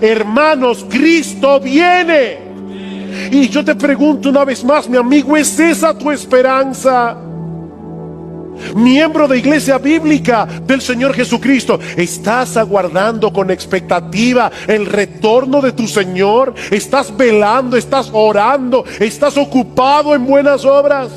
Hermanos, Cristo viene. Y yo te pregunto una vez más, mi amigo, ¿es esa tu esperanza? Miembro de Iglesia Bíblica del Señor Jesucristo, ¿estás aguardando con expectativa el retorno de tu Señor? ¿Estás velando? ¿Estás orando? ¿Estás ocupado en buenas obras?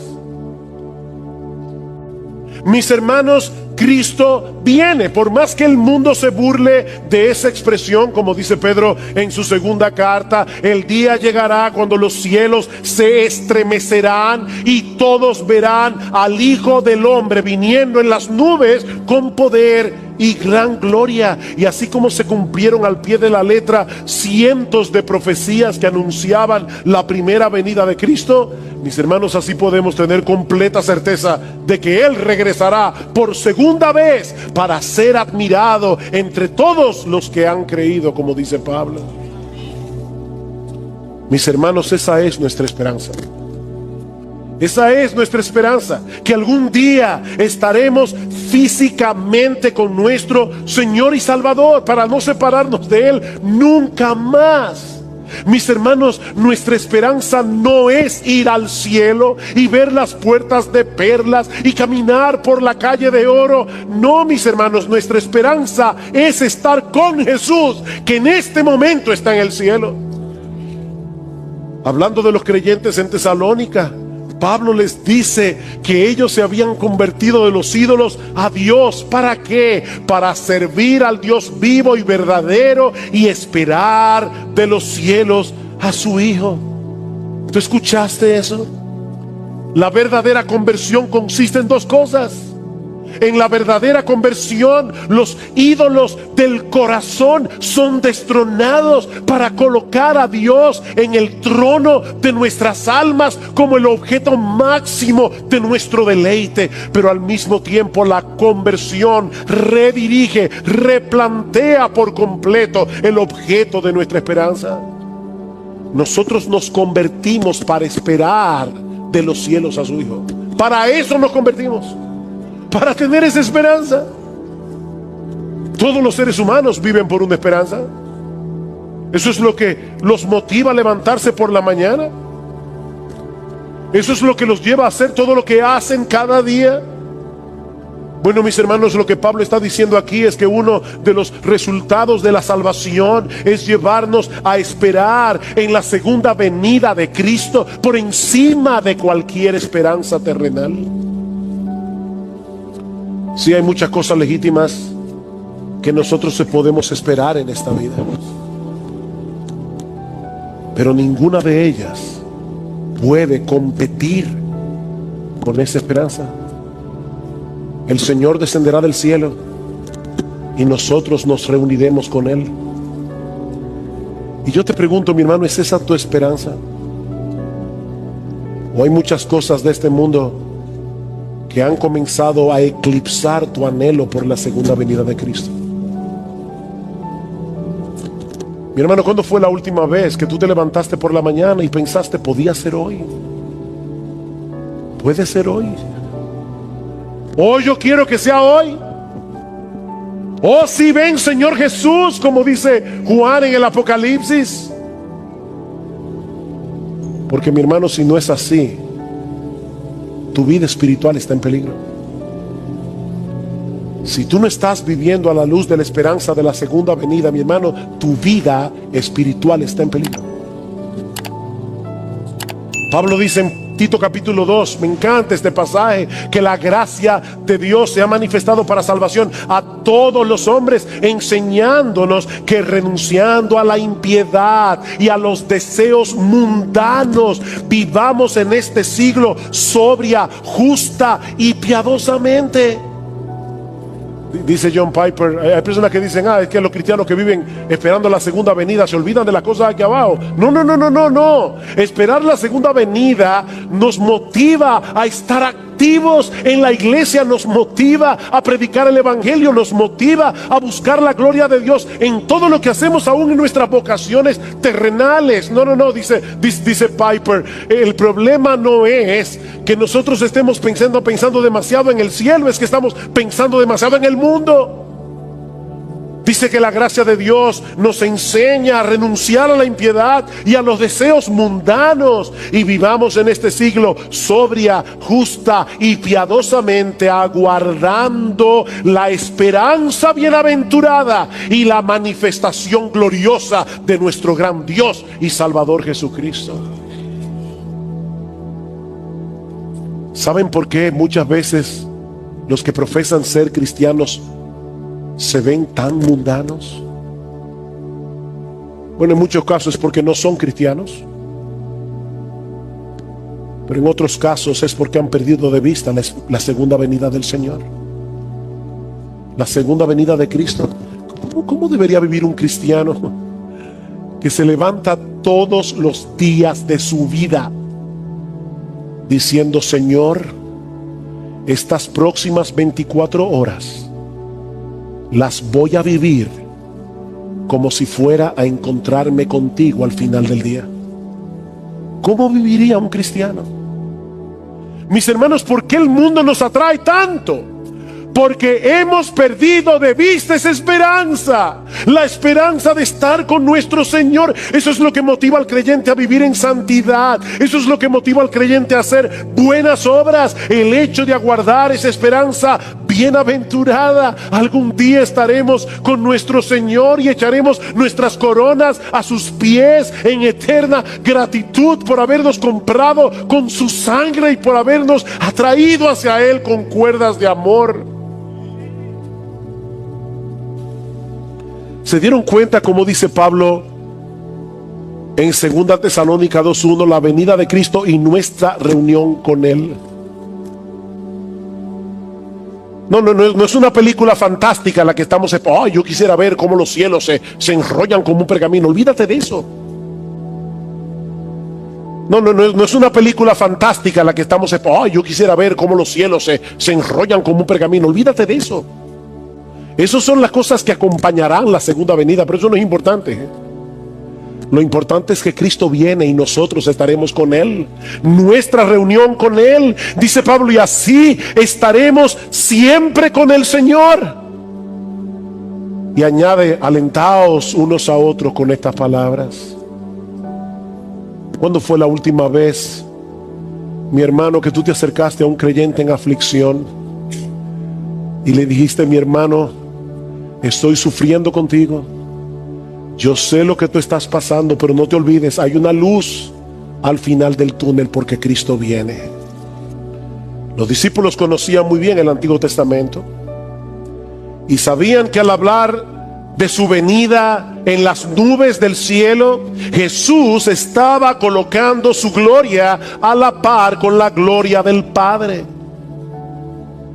Mis hermanos, Cristo viene. Por más que el mundo se burle de esa expresión, como dice Pedro en su segunda carta, el día llegará cuando los cielos se estremecerán y todos verán al Hijo del Hombre viniendo en las nubes con poder y gran gloria. Y así como se cumplieron al pie de la letra cientos de profecías que anunciaban la primera venida de Cristo, mis hermanos, así podemos tener completa certeza de que Él regresará por segunda vez para ser admirado entre todos los que han creído, como dice Pablo. Mis hermanos, esa es nuestra esperanza. Esa es nuestra esperanza, que algún día estaremos físicamente con nuestro Señor y Salvador para no separarnos de Él nunca más. Mis hermanos, nuestra esperanza no es ir al cielo y ver las puertas de perlas y caminar por la calle de oro. No, mis hermanos, nuestra esperanza es estar con Jesús, que en este momento está en el cielo. Hablando de los creyentes en Tesalónica, Pablo les dice que ellos se habían convertido de los ídolos a Dios. ¿Para qué? Para servir al Dios vivo y verdadero y esperar de los cielos a su Hijo. ¿Tú escuchaste eso? La verdadera conversión consiste en dos cosas. En la verdadera conversión, los ídolos del corazón son destronados para colocar a Dios en el trono de nuestras almas como el objeto máximo de nuestro deleite. Pero al mismo tiempo la conversión redirige, replantea por completo el objeto de nuestra esperanza. Nosotros nos convertimos para esperar de los cielos a su Hijo. Para eso nos convertimos, para tener esa esperanza. Todos los seres humanos viven por una esperanza. Eso es lo que los motiva a levantarse por la mañana. Eso es lo que los lleva a hacer todo lo que hacen cada día. Bueno, mis hermanos, lo que Pablo está diciendo aquí es que uno de los resultados de la salvación es llevarnos a esperar en la segunda venida de Cristo por encima de cualquier esperanza terrenal. Sí, hay muchas cosas legítimas que nosotros podemos esperar en esta vida, pero ninguna de ellas puede competir con esa esperanza. El Señor descenderá del cielo y nosotros nos reuniremos con Él. Y yo te pregunto, mi hermano, ¿es esa tu esperanza? ¿O hay muchas cosas de este mundo que han comenzado a eclipsar tu anhelo por la segunda venida de Cristo? Mi hermano, ¿cuándo fue la última vez que tú te levantaste por la mañana y pensaste, podía ser hoy? Puede ser hoy. Oh, yo quiero que sea hoy. Oh, si ven, Señor Jesús, como dice Juan en el Apocalipsis. Porque, mi hermano, si no es así, tu vida espiritual está en peligro. Si tú no estás viviendo a la luz de la esperanza de la segunda venida, mi hermano, tu vida espiritual está en peligro. Pablo dice en Tito capítulo 2, me encanta este pasaje, que la gracia de Dios se ha manifestado para salvación a todos los hombres, enseñándonos que renunciando a la impiedad y a los deseos mundanos, vivamos en este siglo sobria, justa y piadosamente. Dice John Piper, hay personas que dicen, es que los cristianos que viven esperando la segunda venida se olvidan de las cosas aquí abajo. No. Esperar la segunda venida nos motiva a estar activos en la iglesia, nos motiva a predicar el evangelio, nos motiva a buscar la gloria de Dios en todo lo que hacemos, aún en nuestras vocaciones terrenales. No, dice Piper, el problema no es que nosotros estemos pensando demasiado en el cielo, es que estamos pensando demasiado en el mundo. Dice que la gracia de Dios nos enseña a renunciar a la impiedad y a los deseos mundanos y vivamos en este siglo sobria, justa y piadosamente, aguardando la esperanza bienaventurada y la manifestación gloriosa de nuestro gran Dios y Salvador Jesucristo. ¿Saben por qué muchas veces los que profesan ser cristianos se ven tan mundanos? Bueno, en muchos casos es porque no son cristianos, pero en otros casos es porque han perdido de vista la segunda venida del Señor, la segunda venida de Cristo. ¿Cómo debería vivir un cristiano que se levanta todos los días de su vida diciendo: Señor, estas próximas 24 horas las voy a vivir como si fuera a encontrarme contigo al final del día? ¿Cómo viviría un cristiano? Mis hermanos, ¿por qué el mundo nos atrae tanto? Porque hemos perdido de vista esa esperanza, la esperanza de estar con nuestro Señor. Eso es lo que motiva al creyente a vivir en santidad. Eso es lo que motiva al creyente a hacer buenas obras. El hecho de aguardar esa esperanza bienaventurada. Algún día estaremos con nuestro Señor y echaremos nuestras coronas a sus pies en eterna gratitud por habernos comprado con su sangre y por habernos atraído hacia Él con cuerdas de amor. ¿Se dieron cuenta cómo dice Pablo en 2 Tesalónica 2:1, la venida de Cristo y nuestra reunión con Él? No es una película fantástica la que estamos... yo quisiera ver cómo los cielos se enrollan como un pergamino. Olvídate de eso. No es una película fantástica la que estamos... yo quisiera ver cómo los cielos se enrollan como un pergamino. Olvídate de eso. Esas son las cosas que acompañarán la segunda venida, pero eso no es importante. Lo importante es que Cristo viene y nosotros estaremos con Él. Nuestra reunión con Él, dice Pablo, y así estaremos siempre con el Señor. Y añade: alentaos unos a otros con estas palabras. ¿Cuándo fue la última vez, mi hermano, que tú te acercaste a un creyente en aflicción y le dijiste: mi hermano, estoy sufriendo contigo, yo sé lo que tú estás pasando, pero no te olvides, hay una luz al final del túnel porque Cristo viene? Los discípulos conocían muy bien el Antiguo Testamento y sabían que al hablar de su venida en las nubes del cielo, Jesús estaba colocando su gloria a la par con la gloria del Padre.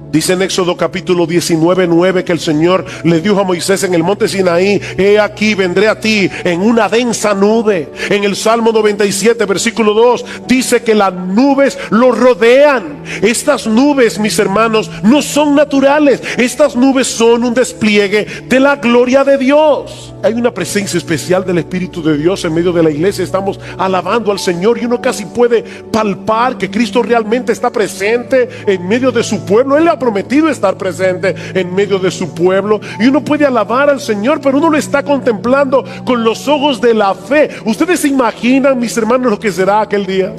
Dice en Éxodo capítulo 19:9 que el Señor le dijo a Moisés en el monte Sinaí: he aquí, vendré a ti en una densa nube. En el Salmo 97 versículo 2 dice que las nubes lo rodean. Estas nubes, mis hermanos, no son naturales. Estas nubes son un despliegue de la gloria de Dios. Hay una presencia especial del Espíritu de Dios en medio de la iglesia. Estamos alabando al Señor y uno casi puede palpar que Cristo realmente está presente en medio de su pueblo. Él le ha prometido estar presente en medio de su pueblo y uno puede alabar al Señor, pero uno lo está contemplando con los ojos de la fe. Ustedes se imaginan, mis hermanos, lo que será aquel día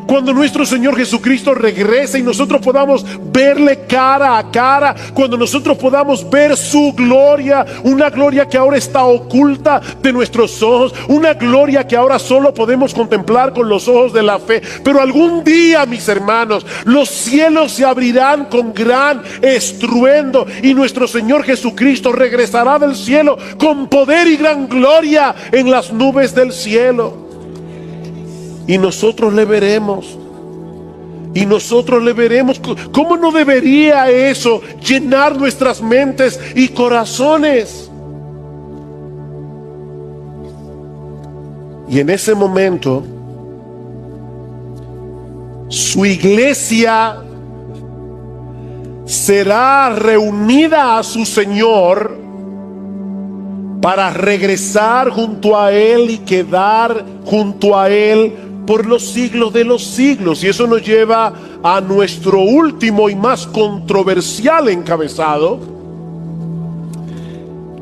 cuando nuestro Señor Jesucristo regrese y nosotros podamos verle cara a cara, cuando nosotros podamos ver su gloria, una gloria que ahora está oculta de nuestros ojos, una gloria que ahora solo podemos contemplar con los ojos de la fe. Pero algún día, mis hermanos, los cielos se abrirán con gran estruendo y nuestro Señor Jesucristo regresará del cielo con poder y gran gloria en las nubes del cielo. Y nosotros le veremos. Y nosotros le veremos. ¿Cómo no debería eso llenar nuestras mentes y corazones? Y en ese momento, su iglesia será reunida a su Señor para regresar junto a Él y quedar junto a Él por los siglos de los siglos. Y eso nos lleva a nuestro último y más controversial encabezado,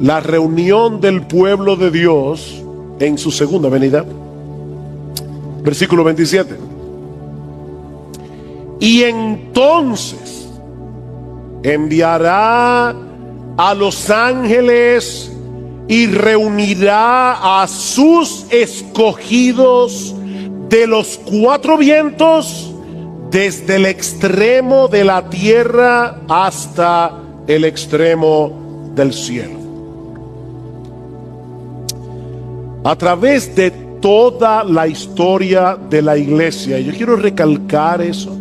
la reunión del pueblo de Dios en su segunda venida. Versículo 27. Y entonces enviará a los ángeles y reunirá a sus escogidos de los cuatro vientos, desde el extremo de la tierra hasta el extremo del cielo. A través de toda la historia de la iglesia, yo quiero recalcar eso,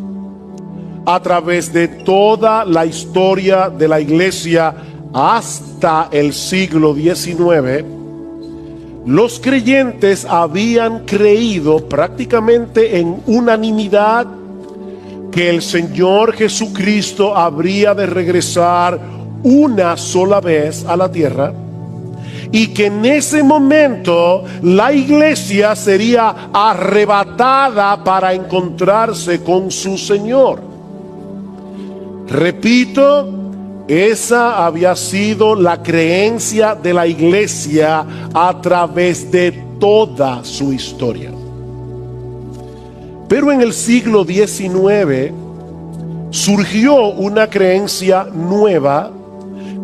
a través de toda la historia de la iglesia hasta el siglo XIX, los creyentes habían creído prácticamente en unanimidad que el Señor Jesucristo habría de regresar una sola vez a la tierra, y que en ese momento la iglesia sería arrebatada para encontrarse con su Señor. Repito, esa había sido la creencia de la iglesia a través de toda su historia. Pero en el siglo XIX surgió una creencia nueva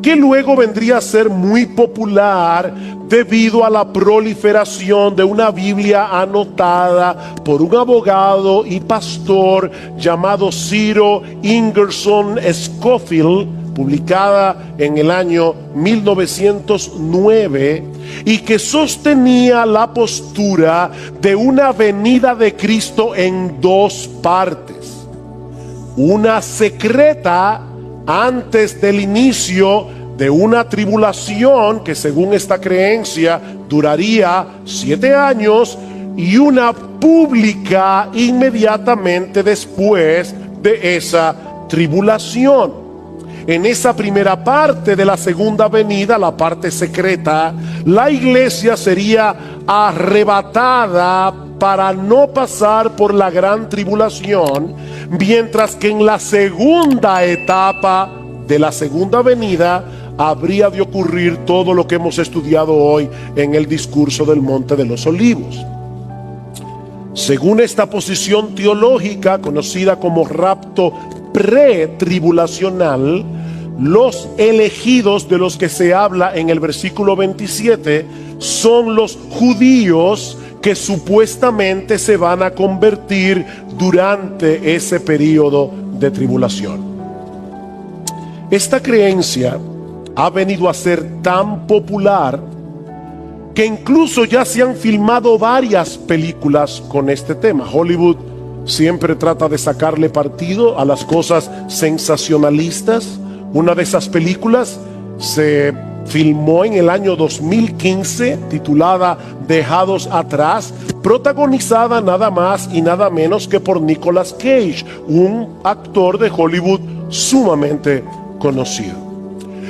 que luego vendría a ser muy popular debido a la proliferación de una Biblia anotada por un abogado y pastor llamado Ciro Ingerson Scofield, publicada en el año 1909, y que sostenía la postura de una venida de Cristo en dos partes: una secreta antes del inicio de una tribulación que, según esta creencia, duraría 7 años, y una pública inmediatamente después de esa tribulación. En esa primera parte de la segunda venida, la parte secreta, la iglesia sería arrebatada para no pasar por la gran tribulación, mientras que en la segunda etapa de la segunda venida habría de ocurrir todo lo que hemos estudiado hoy en el discurso del Monte de los Olivos. Según esta posición teológica, conocida como rapto pretribulacional, los elegidos de los que se habla en el versículo 27 son los judíos que supuestamente se van a convertir durante ese periodo de tribulación. Esta creencia ha venido a ser tan popular que incluso ya se han filmado varias películas con este tema. Hollywood siempre trata de sacarle partido a las cosas sensacionalistas. Una de esas películas se filmó en el año 2015, titulada Dejados Atrás, protagonizada nada más y nada menos que por Nicolas Cage, un actor de Hollywood sumamente conocido.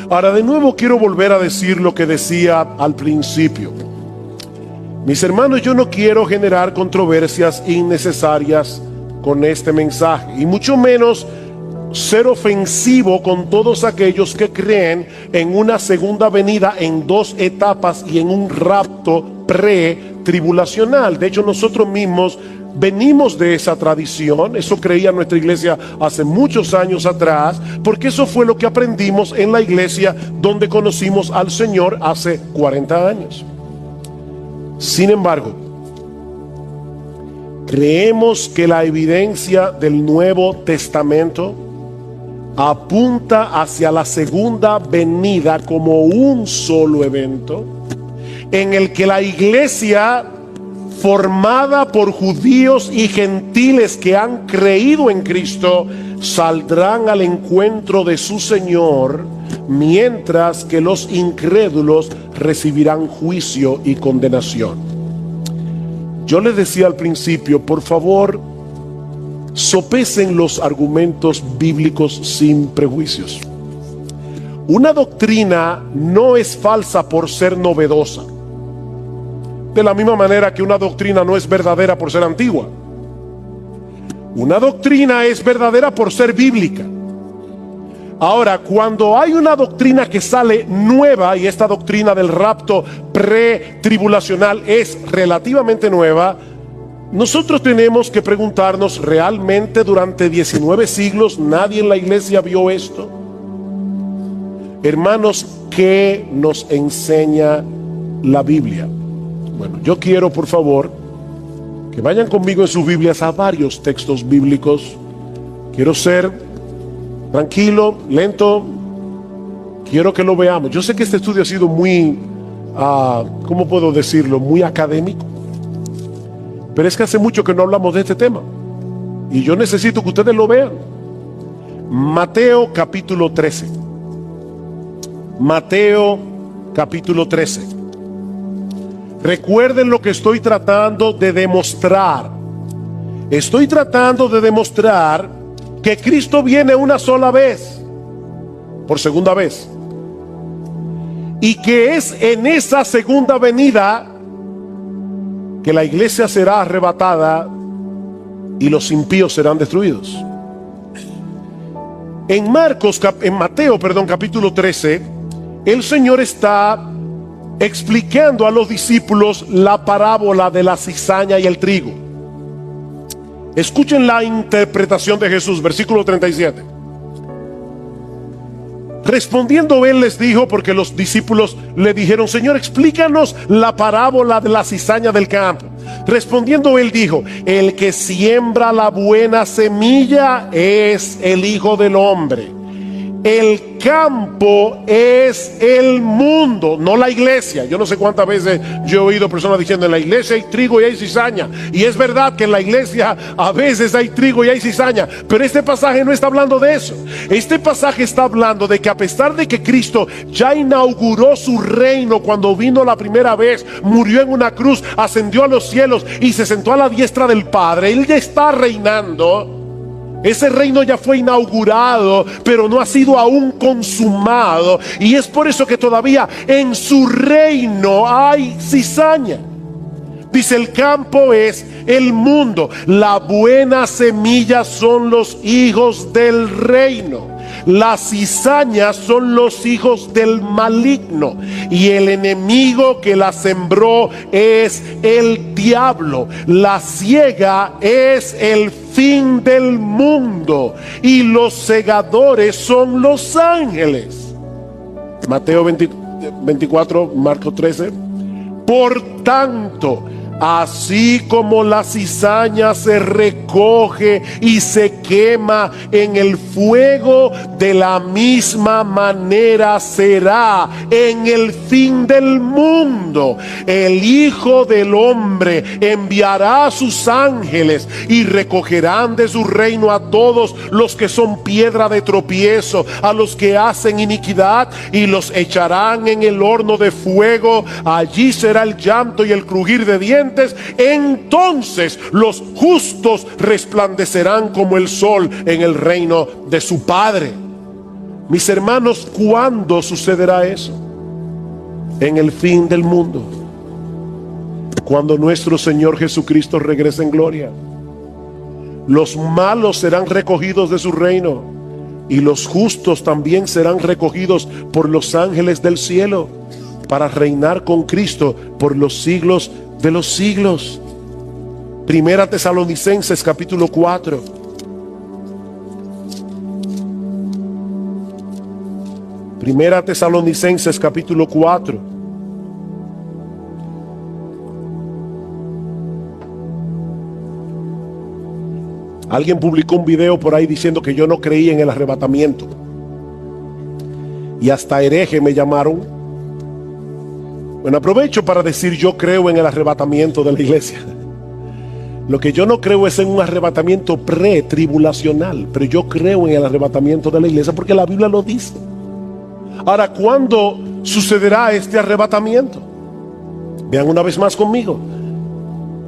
Ahora, de nuevo quiero volver a decir lo que decía al principio. Mis hermanos, yo no quiero generar controversias innecesarias con este mensaje, y mucho menos ser ofensivo con todos aquellos que creen en una segunda venida en dos etapas y en un rapto pre-tribulacional. De hecho, nosotros mismos venimos de esa tradición. Eso creía nuestra iglesia hace muchos años atrás, porque eso fue lo que aprendimos en la iglesia donde conocimos al Señor hace 40 años. Sin embargo, creemos que la evidencia del Nuevo Testamento apunta hacia la segunda venida como un solo evento, en el que la iglesia, formada por judíos y gentiles que han creído en Cristo, saldrán al encuentro de su Señor, mientras que los incrédulos recibirán juicio y condenación. Yo les decía al principio, por favor, sopesen los argumentos bíblicos sin prejuicios. Una doctrina no es falsa por ser novedosa, de la misma manera que una doctrina no es verdadera por ser antigua. Una doctrina es verdadera por ser bíblica. Ahora, cuando hay una doctrina que sale nueva, y esta doctrina del rapto pretribulacional es relativamente nueva, nosotros tenemos que preguntarnos, ¿realmente durante 19 siglos nadie en la iglesia vio esto? Hermanos, ¿qué nos enseña la Biblia? Bueno, yo quiero, por favor, que vayan conmigo en sus Biblias a varios textos bíblicos. Quiero ser tranquilo, lento. Quiero que lo veamos. Yo sé que este estudio ha sido muy, ¿cómo puedo decirlo? Muy académico. Pero es que hace mucho que no hablamos de este tema. Y yo necesito que ustedes lo vean. Mateo capítulo 13. Mateo capítulo 13. Recuerden lo que estoy tratando de demostrar. Estoy tratando de demostrar que Cristo viene una sola vez, por segunda vez, y que es en esa segunda venida que la iglesia será arrebatada y los impíos serán destruidos. En Mateo, capítulo 13, el Señor está explicando a los discípulos la parábola de la cizaña y el trigo. Escuchen la interpretación de Jesús, versículo 37. Respondiendo él les dijo, porque los discípulos le dijeron: Señor, explícanos la parábola de la cizaña del campo. Respondiendo él dijo: el que siembra la buena semilla es el Hijo del Hombre. El campo es el mundo, no la iglesia. Yo no sé cuántas veces yo he oído personas diciendo: en la iglesia hay trigo y hay cizaña. Y es verdad que en la iglesia a veces hay trigo y hay cizaña, pero este pasaje no está hablando de eso. Este pasaje está hablando de que, a pesar de que Cristo ya inauguró su reino cuando vino la primera vez, murió en una cruz, ascendió a los cielos y se sentó a la diestra del Padre, Él ya está reinando. Ese reino ya fue inaugurado, pero no ha sido aún consumado. Y es por eso que todavía en su reino hay cizaña. Dice: el campo es el mundo. La buena semilla son los hijos del reino. Las cizañas son los hijos del maligno. Y el enemigo que la sembró es el diablo. La siega es el fin del mundo, y los segadores son los ángeles. Mateo 24, Marcos 13. Por tanto, así como la cizaña se recoge y se quema en el fuego, de la misma manera será en el fin del mundo. El Hijo del Hombre enviará a sus ángeles y recogerán de su reino a todos los que son piedra de tropiezo, a los que hacen iniquidad, y los echarán en el horno de fuego. Allí será el llanto y el crujir de dientes. Entonces los justos resplandecerán como el sol en el reino de su Padre. Mis hermanos, ¿cuándo sucederá eso? En el fin del mundo, cuando nuestro Señor Jesucristo regrese en gloria. Los malos serán recogidos de su reino, y los justos también serán recogidos por los ángeles del cielo, para reinar con Cristo por los siglos de los siglos. Primera Tesalonicenses capítulo 4. Primera Tesalonicenses capítulo 4. Alguien publicó un video por ahí diciendo que yo no creía en el arrebatamiento, y hasta hereje me llamaron. Bueno, aprovecho para decir: yo creo en el arrebatamiento de la iglesia. Lo que yo no creo es en un arrebatamiento pretribulacional, pero yo creo en el arrebatamiento de la iglesia porque la Biblia lo dice. Ahora, ¿cuándo sucederá este arrebatamiento? Vean una vez más conmigo.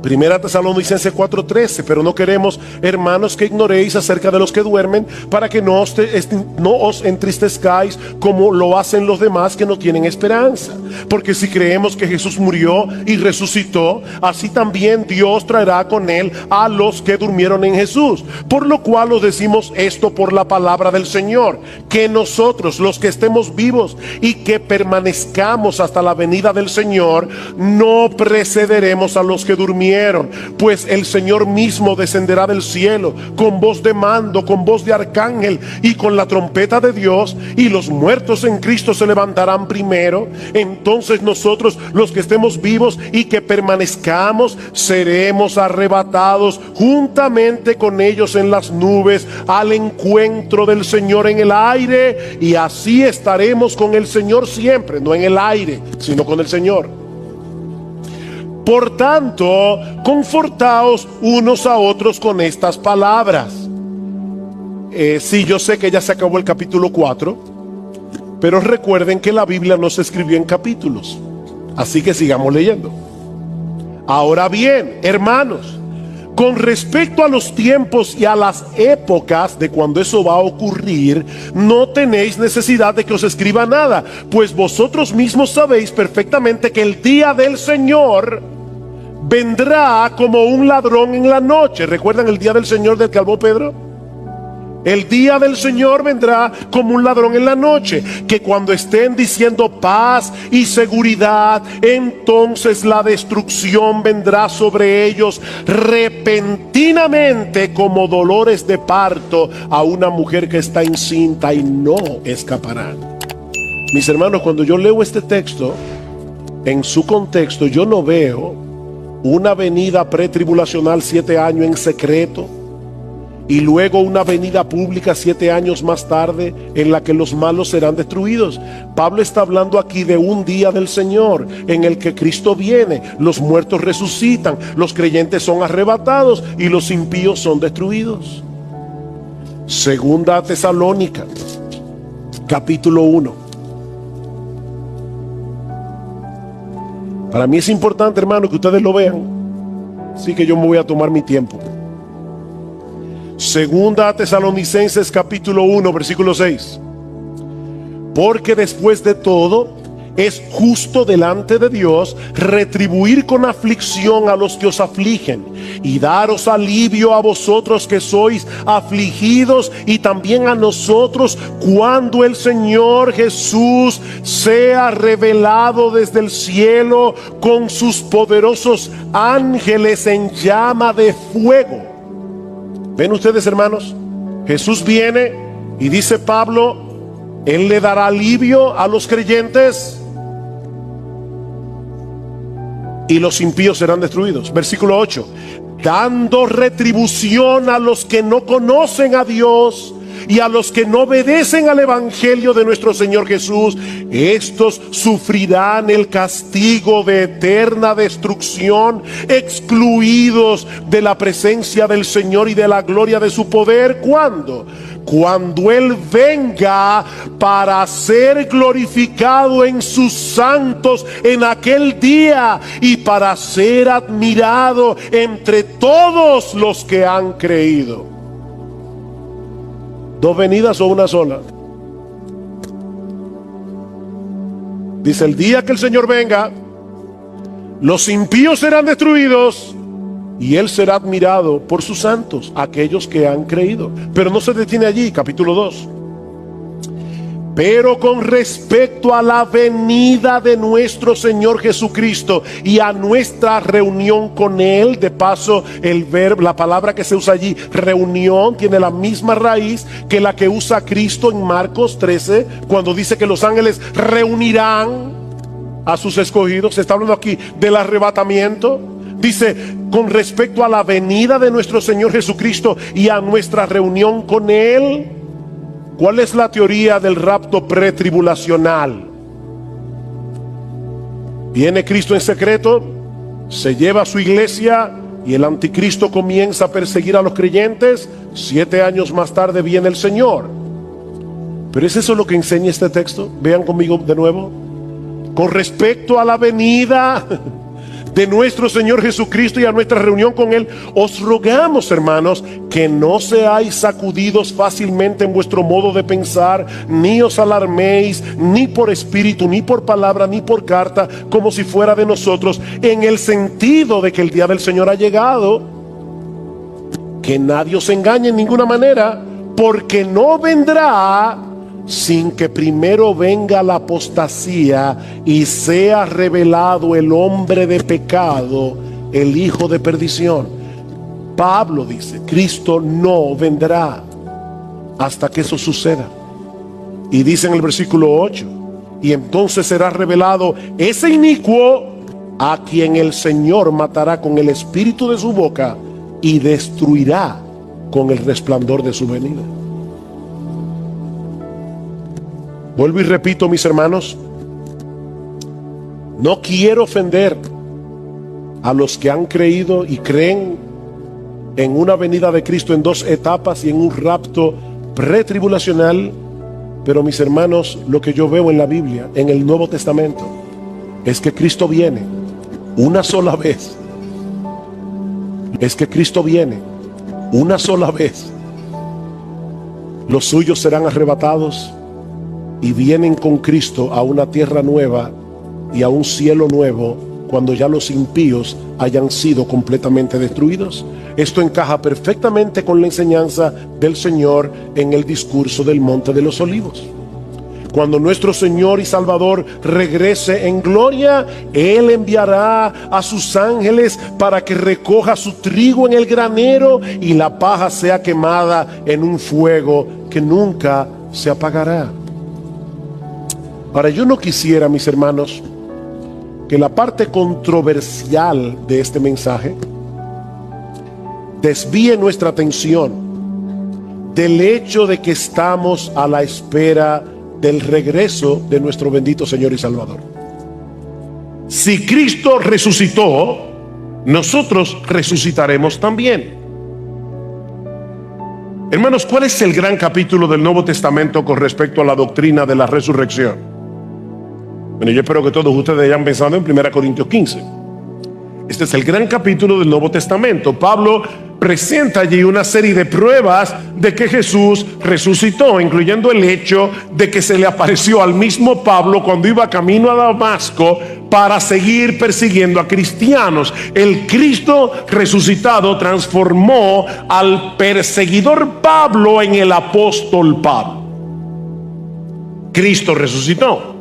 Primera Tesalonicenses 4:13, pero no queremos, hermanos, que ignoréis acerca de los que duermen, para que no os entristezcáis como lo hacen los demás que no tienen esperanza. Porque si creemos que Jesús murió y resucitó, así también Dios traerá con él a los que durmieron en Jesús. Por lo cual os decimos esto por la palabra del Señor, que nosotros, los que estemos vivos y que permanezcamos hasta la venida del Señor, no precederemos a los que durmieron. Pues el Señor mismo descenderá del cielo con voz de mando, con voz de arcángel y con la trompeta de Dios, y los muertos en Cristo se levantarán primero. Entonces nosotros, los que estemos vivos y que permanezcamos, seremos arrebatados juntamente con ellos en las nubes al encuentro del Señor en el aire, y así estaremos con el Señor siempre, no en el aire, sino con el Señor. Por tanto, confortaos unos a otros con estas palabras. Sí, yo sé que ya se acabó el capítulo 4, pero recuerden que la Biblia no se escribió en capítulos, así que sigamos leyendo. Ahora bien, hermanos, con respecto a los tiempos y a las épocas de cuando eso va a ocurrir, no tenéis necesidad de que os escriba nada, pues vosotros mismos sabéis perfectamente que el día del Señor vendrá como un ladrón en la noche. ¿Recuerdan el día del Señor del que habló Pedro? El día del Señor vendrá como un ladrón en la noche, que cuando estén diciendo paz y seguridad, entonces la destrucción vendrá sobre ellos repentinamente, como dolores de parto a una mujer que está encinta, y no escaparán. Mis hermanos, cuando yo leo este texto en su contexto, yo no veo una venida pretribulacional 7 años en secreto y luego una venida pública 7 años más tarde en la que los malos serán destruidos. Pablo está hablando aquí de un día del Señor en el que Cristo viene, los muertos resucitan, los creyentes son arrebatados y los impíos son destruidos. Segunda Tesalónica, capítulo 1. Para mí es importante, hermano, que ustedes lo vean, así que yo me voy a tomar mi tiempo. Segunda Tesalonicenses capítulo 1, versículo 6. Porque después de todo es justo delante de Dios retribuir con aflicción a los que os afligen, y daros alivio a vosotros que sois afligidos, y también a nosotros cuando el Señor Jesús sea revelado desde el cielo con sus poderosos ángeles en llama de fuego. ¿Ven ustedes, hermanos? Jesús viene y dice Pablo, Él le dará alivio a los creyentes y los impíos serán destruidos. Versículo 8. Dando retribución a los que no conocen a Dios y a los que no obedecen al evangelio de nuestro Señor Jesús, estos sufrirán el castigo de eterna destrucción, excluidos de la presencia del Señor y de la gloria de su poder. ¿Cuándo? Cuando Él venga para ser glorificado en sus santos en aquel día, y para ser admirado entre todos los que han creído. ¿Dos venidas o una sola? Dice, el día que el Señor venga, los impíos serán destruidos y Él será admirado por sus santos, aquellos que han creído. Pero no se detiene allí, capítulo 2. Pero con respecto a la venida de nuestro Señor Jesucristo y a nuestra reunión con Él, de paso el verbo, la palabra que se usa allí, reunión, tiene la misma raíz que la que usa Cristo en Marcos 13, cuando dice que los ángeles reunirán a sus escogidos. Se está hablando aquí del arrebatamiento. Dice, con respecto a la venida de nuestro Señor Jesucristo y a nuestra reunión con Él. ¿Cuál es la teoría del rapto pretribulacional? Viene Cristo en secreto, se lleva a su iglesia y el anticristo comienza a perseguir a los creyentes. 7 años más tarde viene el Señor. Pero ¿es eso lo que enseña este texto? Vean conmigo de nuevo. Con respecto a la venida de nuestro Señor Jesucristo y a nuestra reunión con Él, os rogamos, hermanos, que no seáis sacudidos fácilmente en vuestro modo de pensar, ni os alarméis, ni por espíritu, ni por palabra, ni por carta, como si fuera de nosotros, en el sentido de que el día del Señor ha llegado. Que nadie os engañe en ninguna manera, porque no vendrá sin que primero venga la apostasía y sea revelado el hombre de pecado, el hijo de perdición. Pablo dice, Cristo no vendrá hasta que eso suceda. Y dice en el versículo 8, y entonces será revelado ese inicuo, a quien el Señor matará con el espíritu de su boca y destruirá con el resplandor de su venida. Vuelvo y repito, mis hermanos, no quiero ofender a los que han creído y creen en una venida de Cristo en dos etapas y en un rapto pretribulacional, pero mis hermanos, lo que yo veo en la Biblia, en el Nuevo Testamento, es que Cristo viene una sola vez. Es que Cristo viene una sola vez. Los suyos serán arrebatados y vienen con Cristo a una tierra nueva y a un cielo nuevo, cuando ya los impíos hayan sido completamente destruidos. Esto encaja perfectamente con la enseñanza del Señor en el discurso del Monte de los Olivos. Cuando nuestro Señor y Salvador regrese en gloria, Él enviará a sus ángeles para que recoja su trigo en el granero y la paja sea quemada en un fuego que nunca se apagará. Ahora, yo no quisiera, mis hermanos, que la parte controversial de este mensaje desvíe nuestra atención del hecho de que estamos a la espera del regreso de nuestro bendito Señor y Salvador. Si Cristo resucitó, nosotros resucitaremos también. Hermanos, ¿cuál es el gran capítulo del Nuevo Testamento con respecto a la doctrina de la resurrección? Bueno, yo espero que todos ustedes hayan pensado en 1 Corintios 15. Este es el gran capítulo del Nuevo Testamento. Pablo presenta allí una serie de pruebas de que Jesús resucitó, incluyendo el hecho de que se le apareció al mismo Pablo cuando iba camino a Damasco para seguir persiguiendo a cristianos. El Cristo resucitado transformó al perseguidor Pablo en el apóstol Pablo. Cristo resucitó.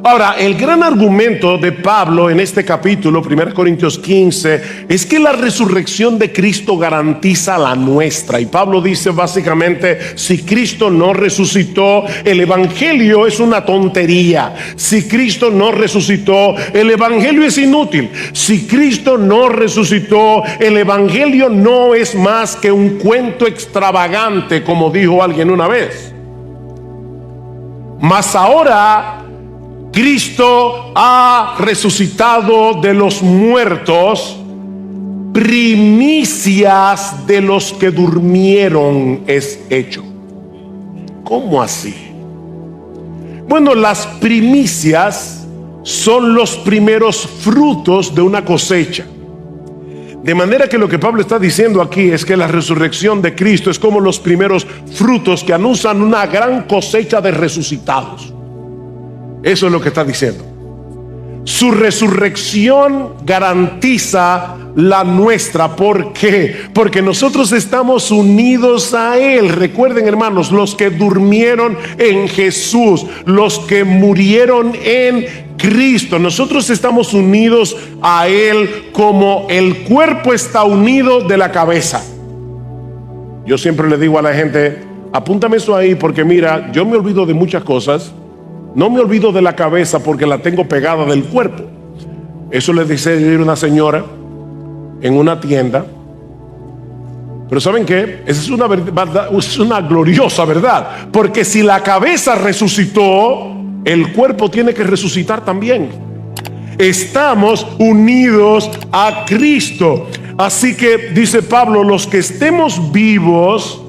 Ahora, el gran argumento de Pablo en este capítulo, 1 Corintios 15, es que la resurrección de Cristo garantiza la nuestra. Y Pablo dice básicamente, si Cristo no resucitó, el evangelio es una tontería. Si Cristo no resucitó, el evangelio es inútil. Si Cristo no resucitó, el evangelio no es más que un cuento extravagante, como dijo alguien una vez. Mas ahora Cristo ha resucitado de los muertos, primicias de los que durmieron es hecho. ¿Cómo así? Bueno, las primicias son los primeros frutos de una cosecha. De manera que lo que Pablo está diciendo aquí es que la resurrección de Cristo es como los primeros frutos que anuncian una gran cosecha de resucitados. Eso es lo que está diciendo. Su resurrección garantiza la nuestra. ¿Por qué? Porque nosotros estamos unidos a Él. Recuerden, hermanos, los que durmieron en Jesús, los que murieron en Cristo, nosotros estamos unidos a Él como el cuerpo está unido de la cabeza. Yo siempre le digo a la gente, apúntame eso ahí, porque mira, yo me olvido de muchas cosas. No me olvido de la cabeza porque la tengo pegada del cuerpo. Eso le dice a una señora en una tienda. Pero ¿saben qué? Esa es una verdad, es una gloriosa verdad. Porque si la cabeza resucitó, el cuerpo tiene que resucitar también. Estamos unidos a Cristo. Así que dice Pablo, los que estemos vivos,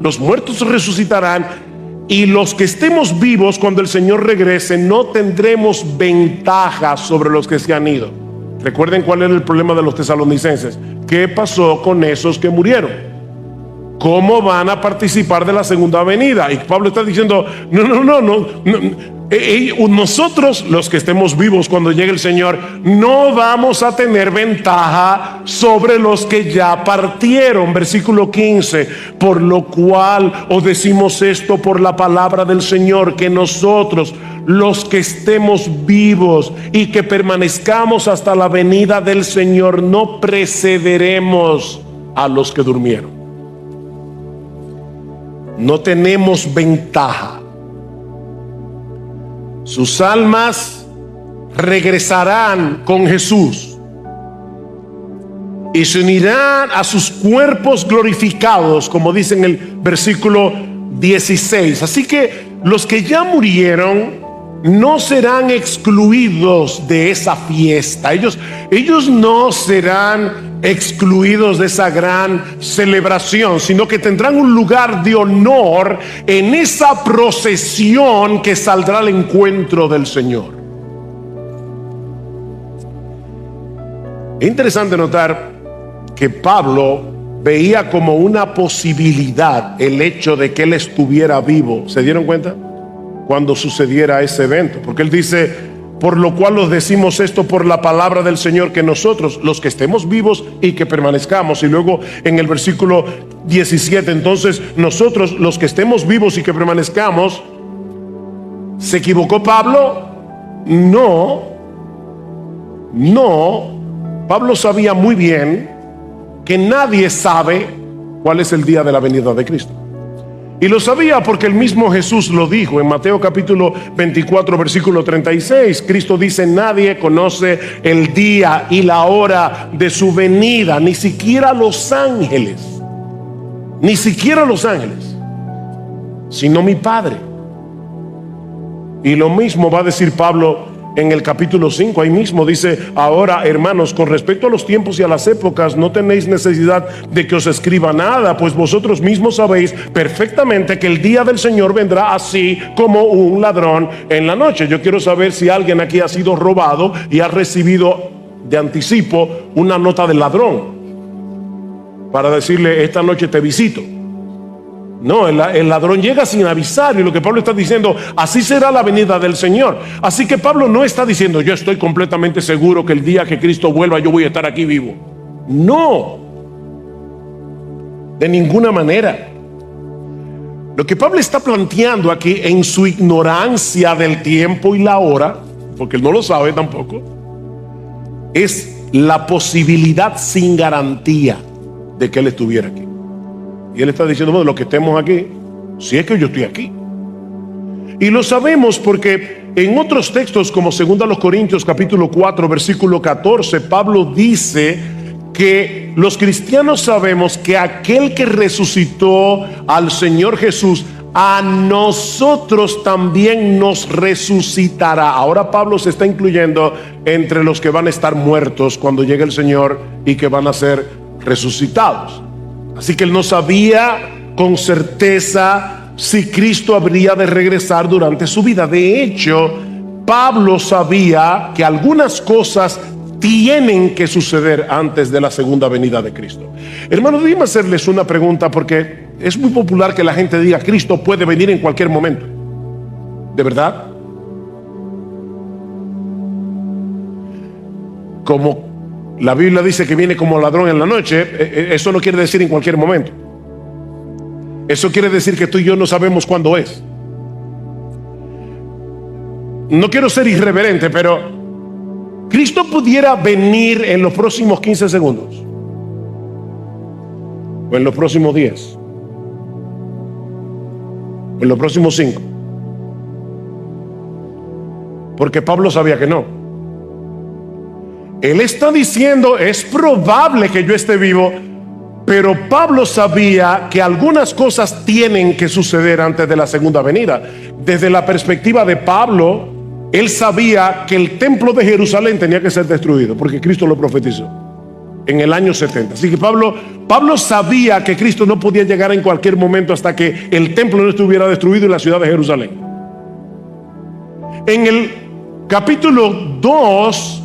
los muertos resucitarán. Y los que estemos vivos cuando el Señor regrese, no tendremos ventaja sobre los que se han ido. Recuerden cuál era el problema de los tesalonicenses. ¿Qué pasó con esos que murieron? ¿Cómo van a participar de la segunda venida? Y Pablo está diciendo, no. Nosotros, los que estemos vivos cuando llegue el Señor, no vamos a tener ventaja sobre los que ya partieron. Versículo 15: por lo cual os decimos esto por la palabra del Señor, que nosotros, los que estemos vivos y que permanezcamos hasta la venida del Señor, no precederemos a los que durmieron. No tenemos ventaja. Sus almas regresarán con Jesús y se unirán a sus cuerpos glorificados, como dice en el versículo 16. Así que los que ya murieron no serán excluidos de esa fiesta. Ellos no serán excluidos de esa gran celebración, sino que tendrán un lugar de honor en esa procesión que saldrá al encuentro del Señor. Es interesante notar que Pablo veía como una posibilidad el hecho de que él estuviera vivo. ¿Se dieron cuenta? Cuando sucediera ese evento, porque él dice, por lo cual os decimos esto por la palabra del Señor, que nosotros, los que estemos vivos y que permanezcamos. Y luego en el versículo 17, entonces nosotros, los que estemos vivos y que permanezcamos. ¿Se equivocó Pablo? No. Pablo sabía muy bien que nadie sabe cuál es el día de la venida de Cristo. Y lo sabía porque el mismo Jesús lo dijo en Mateo capítulo 24 versículo 36. Cristo dice, nadie conoce el día y la hora de su venida, ni siquiera los ángeles, sino mi Padre. Y lo mismo va a decir Pablo en el capítulo 5, ahí mismo dice, ahora hermanos, con respecto a los tiempos y a las épocas, no tenéis necesidad de que os escriba nada, pues vosotros mismos sabéis perfectamente que el día del Señor vendrá así como un ladrón en la noche. Yo quiero saber si alguien aquí ha sido robado y ha recibido de anticipo una nota del ladrón para decirle, esta noche te visito. No, el ladrón llega sin avisar. Y lo que Pablo está diciendo, así será la venida del Señor. Así que Pablo no está diciendo, yo estoy completamente seguro que el día que Cristo vuelva yo voy a estar aquí vivo. No, de ninguna manera. Lo que Pablo está planteando aquí, en su ignorancia del tiempo y la hora, porque él no lo sabe tampoco, es la posibilidad sin garantía de que él estuviera aquí. Y él está diciendo, bueno, los que estemos aquí, si es que yo estoy aquí. Y lo sabemos porque en otros textos, como 2 Corintios capítulo 4 versículo 14, Pablo dice que los cristianos sabemos que aquel que resucitó al Señor Jesús, a nosotros también nos resucitará. Ahora Pablo se está incluyendo entre los que van a estar muertos cuando llegue el Señor y que van a ser resucitados. Así que él no sabía con certeza si Cristo habría de regresar durante su vida. De hecho, Pablo sabía que algunas cosas tienen que suceder antes de la segunda venida de Cristo. Hermanos, déjenme hacerles una pregunta, porque es muy popular que la gente diga, Cristo puede venir en cualquier momento. ¿De verdad? Como la Biblia dice que viene como ladrón en la noche, eso no quiere decir en cualquier momento. Eso quiere decir que tú y yo no sabemos cuándo es. No quiero ser irreverente, pero Cristo pudiera venir en los próximos 15 segundos o en los próximos 10 o en los próximos 5, porque Pablo sabía que no. Él está diciendo, es probable que yo esté vivo, pero Pablo sabía que algunas cosas tienen que suceder antes de la segunda venida. Desde la perspectiva de Pablo, él sabía que el templo de Jerusalén tenía que ser destruido, porque Cristo lo profetizó en el año 70. Así que Pablo sabía que Cristo no podía llegar en cualquier momento hasta que el templo no estuviera destruido en la ciudad de Jerusalén. En el capítulo 2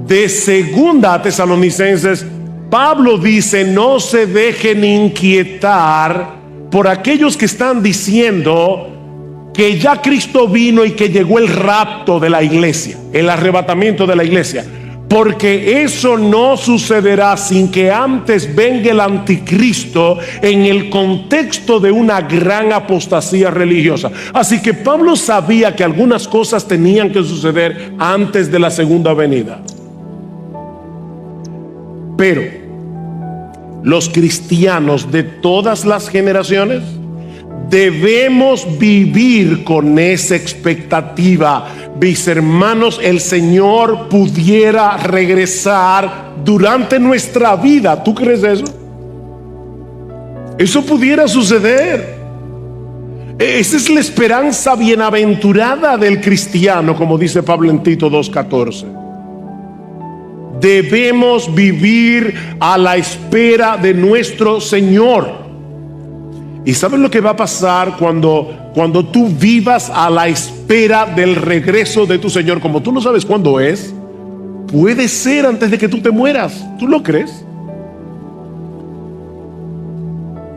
de Segunda a Tesalonicenses, Pablo dice: no se dejen inquietar por aquellos que están diciendo que ya Cristo vino y que llegó el rapto de la iglesia, el arrebatamiento de la iglesia, porque eso no sucederá sin que antes venga el anticristo en el contexto de una gran apostasía religiosa. Así que Pablo sabía que algunas cosas tenían que suceder antes de la segunda venida. Pero los cristianos de todas las generaciones debemos vivir con esa expectativa. Mis hermanos, el Señor pudiera regresar durante nuestra vida. ¿Tú crees eso? Eso pudiera suceder. Esa es la esperanza bienaventurada del cristiano, como dice Pablo en Tito 2:14. Debemos vivir a la espera de nuestro Señor. ¿Y sabes lo que va a pasar cuando tú vivas a la espera del regreso de tu Señor? Como tú no sabes cuándo es, puede ser antes de que tú te mueras. ¿Tú lo crees?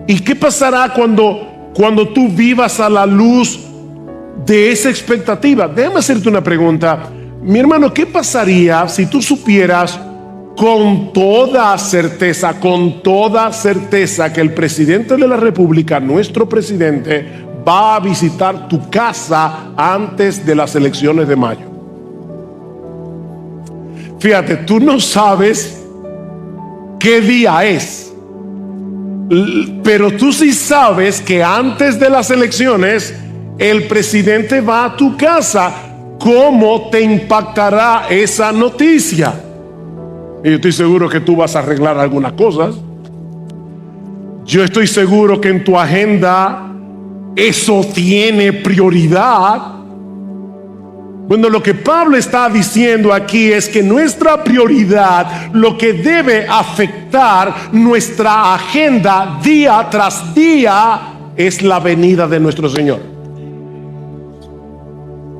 ¿Y qué pasará cuando tú vivas a la luz de esa expectativa? Déjame hacerte una pregunta. Mi hermano, ¿qué pasaría si tú supieras con toda certeza que el presidente de la República, nuestro presidente, va a visitar tu casa antes de las elecciones de mayo? Fíjate, tú no sabes qué día es, pero tú sí sabes que antes de las elecciones el presidente va a tu casa. ¿Cómo te impactará esa noticia? Y yo estoy seguro que tú vas a arreglar algunas cosas. Yo estoy seguro que en tu agenda eso tiene prioridad. Bueno, lo que Pablo está diciendo aquí es que nuestra prioridad, lo que debe afectar nuestra agenda día tras día, es la venida de nuestro Señor.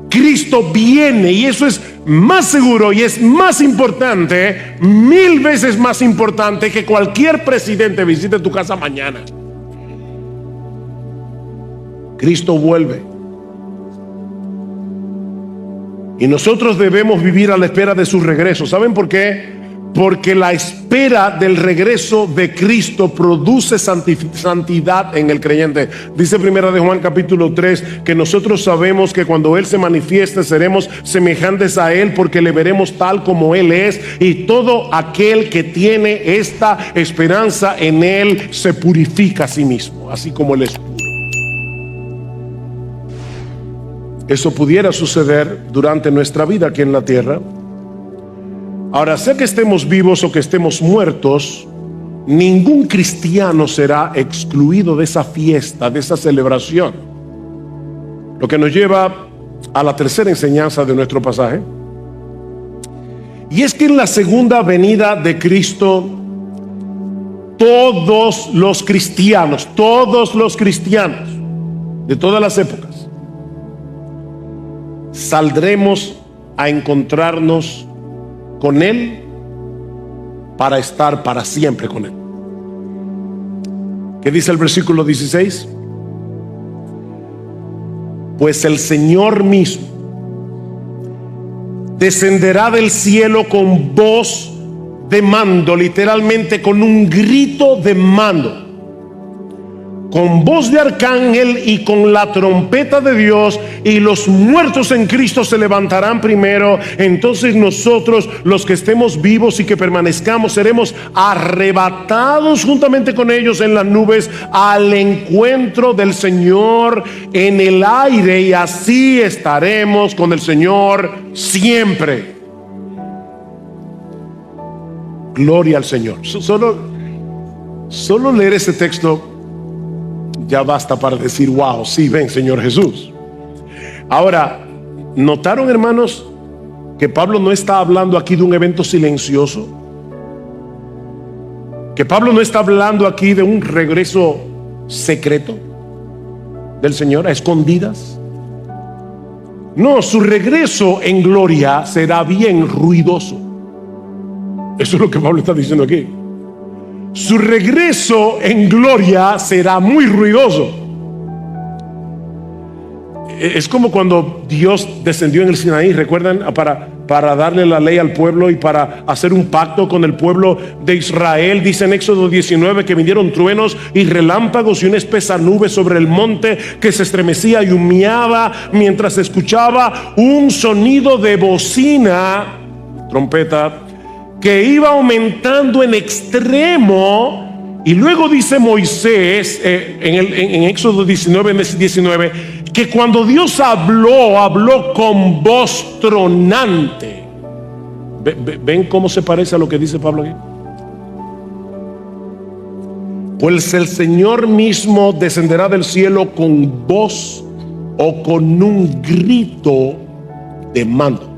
Cristo viene, y eso es más seguro y es más importante, 1000 veces más importante que cualquier presidente visite tu casa mañana. Cristo vuelve. Y nosotros debemos vivir a la espera de su regreso. ¿Saben por qué? Porque la espera del regreso de Cristo produce santidad en el creyente. Dice Primera de Juan capítulo 3 que nosotros sabemos que cuando Él se manifieste seremos semejantes a Él, porque le veremos tal como Él es. Y todo aquel que tiene esta esperanza en Él se purifica a sí mismo, así como Él es puro. Eso pudiera suceder durante nuestra vida aquí en la tierra. Ahora, sea que estemos vivos o que estemos muertos, ningún cristiano será excluido de esa fiesta, de esa celebración. Lo que nos lleva a la tercera enseñanza de nuestro pasaje. Y es que en la segunda venida de Cristo, todos los cristianos de todas las épocas, saldremos a encontrarnos con Él para estar para siempre con Él. ¿Qué dice el versículo 16? Pues el Señor mismo descenderá del cielo con voz de mando, literalmente con un grito de mando, con voz de arcángel y con la trompeta de Dios, y los muertos en Cristo se levantarán primero. Entonces nosotros, los que estemos vivos y que permanezcamos, seremos arrebatados juntamente con ellos en las nubes al encuentro del Señor en el aire, y así estaremos con el Señor siempre. Gloria al Señor. Solo leer ese texto ya basta para decir: wow, sí, ven Señor Jesús. Ahora, ¿notaron, hermanos, que Pablo no está hablando aquí de un evento silencioso? Que Pablo no está hablando aquí de un regreso secreto del Señor, a escondidas. No, su regreso en gloria será bien ruidoso. Eso es lo que Pablo está diciendo aquí. Su regreso en gloria será muy ruidoso. Es como cuando Dios descendió en el Sinaí, ¿recuerdan? Para darle la ley al pueblo y para hacer un pacto con el pueblo de Israel. Dice en Éxodo 19 que vinieron truenos y relámpagos y una espesa nube sobre el monte que se estremecía y humeaba mientras escuchaba un sonido de bocina, trompeta, que iba aumentando en extremo. Y luego dice Moisés en Éxodo 19 que cuando Dios habló con voz tronante. ¿Ven cómo se parece a lo que dice Pablo aquí? Pues el Señor mismo descenderá del cielo con voz o con un grito de mando.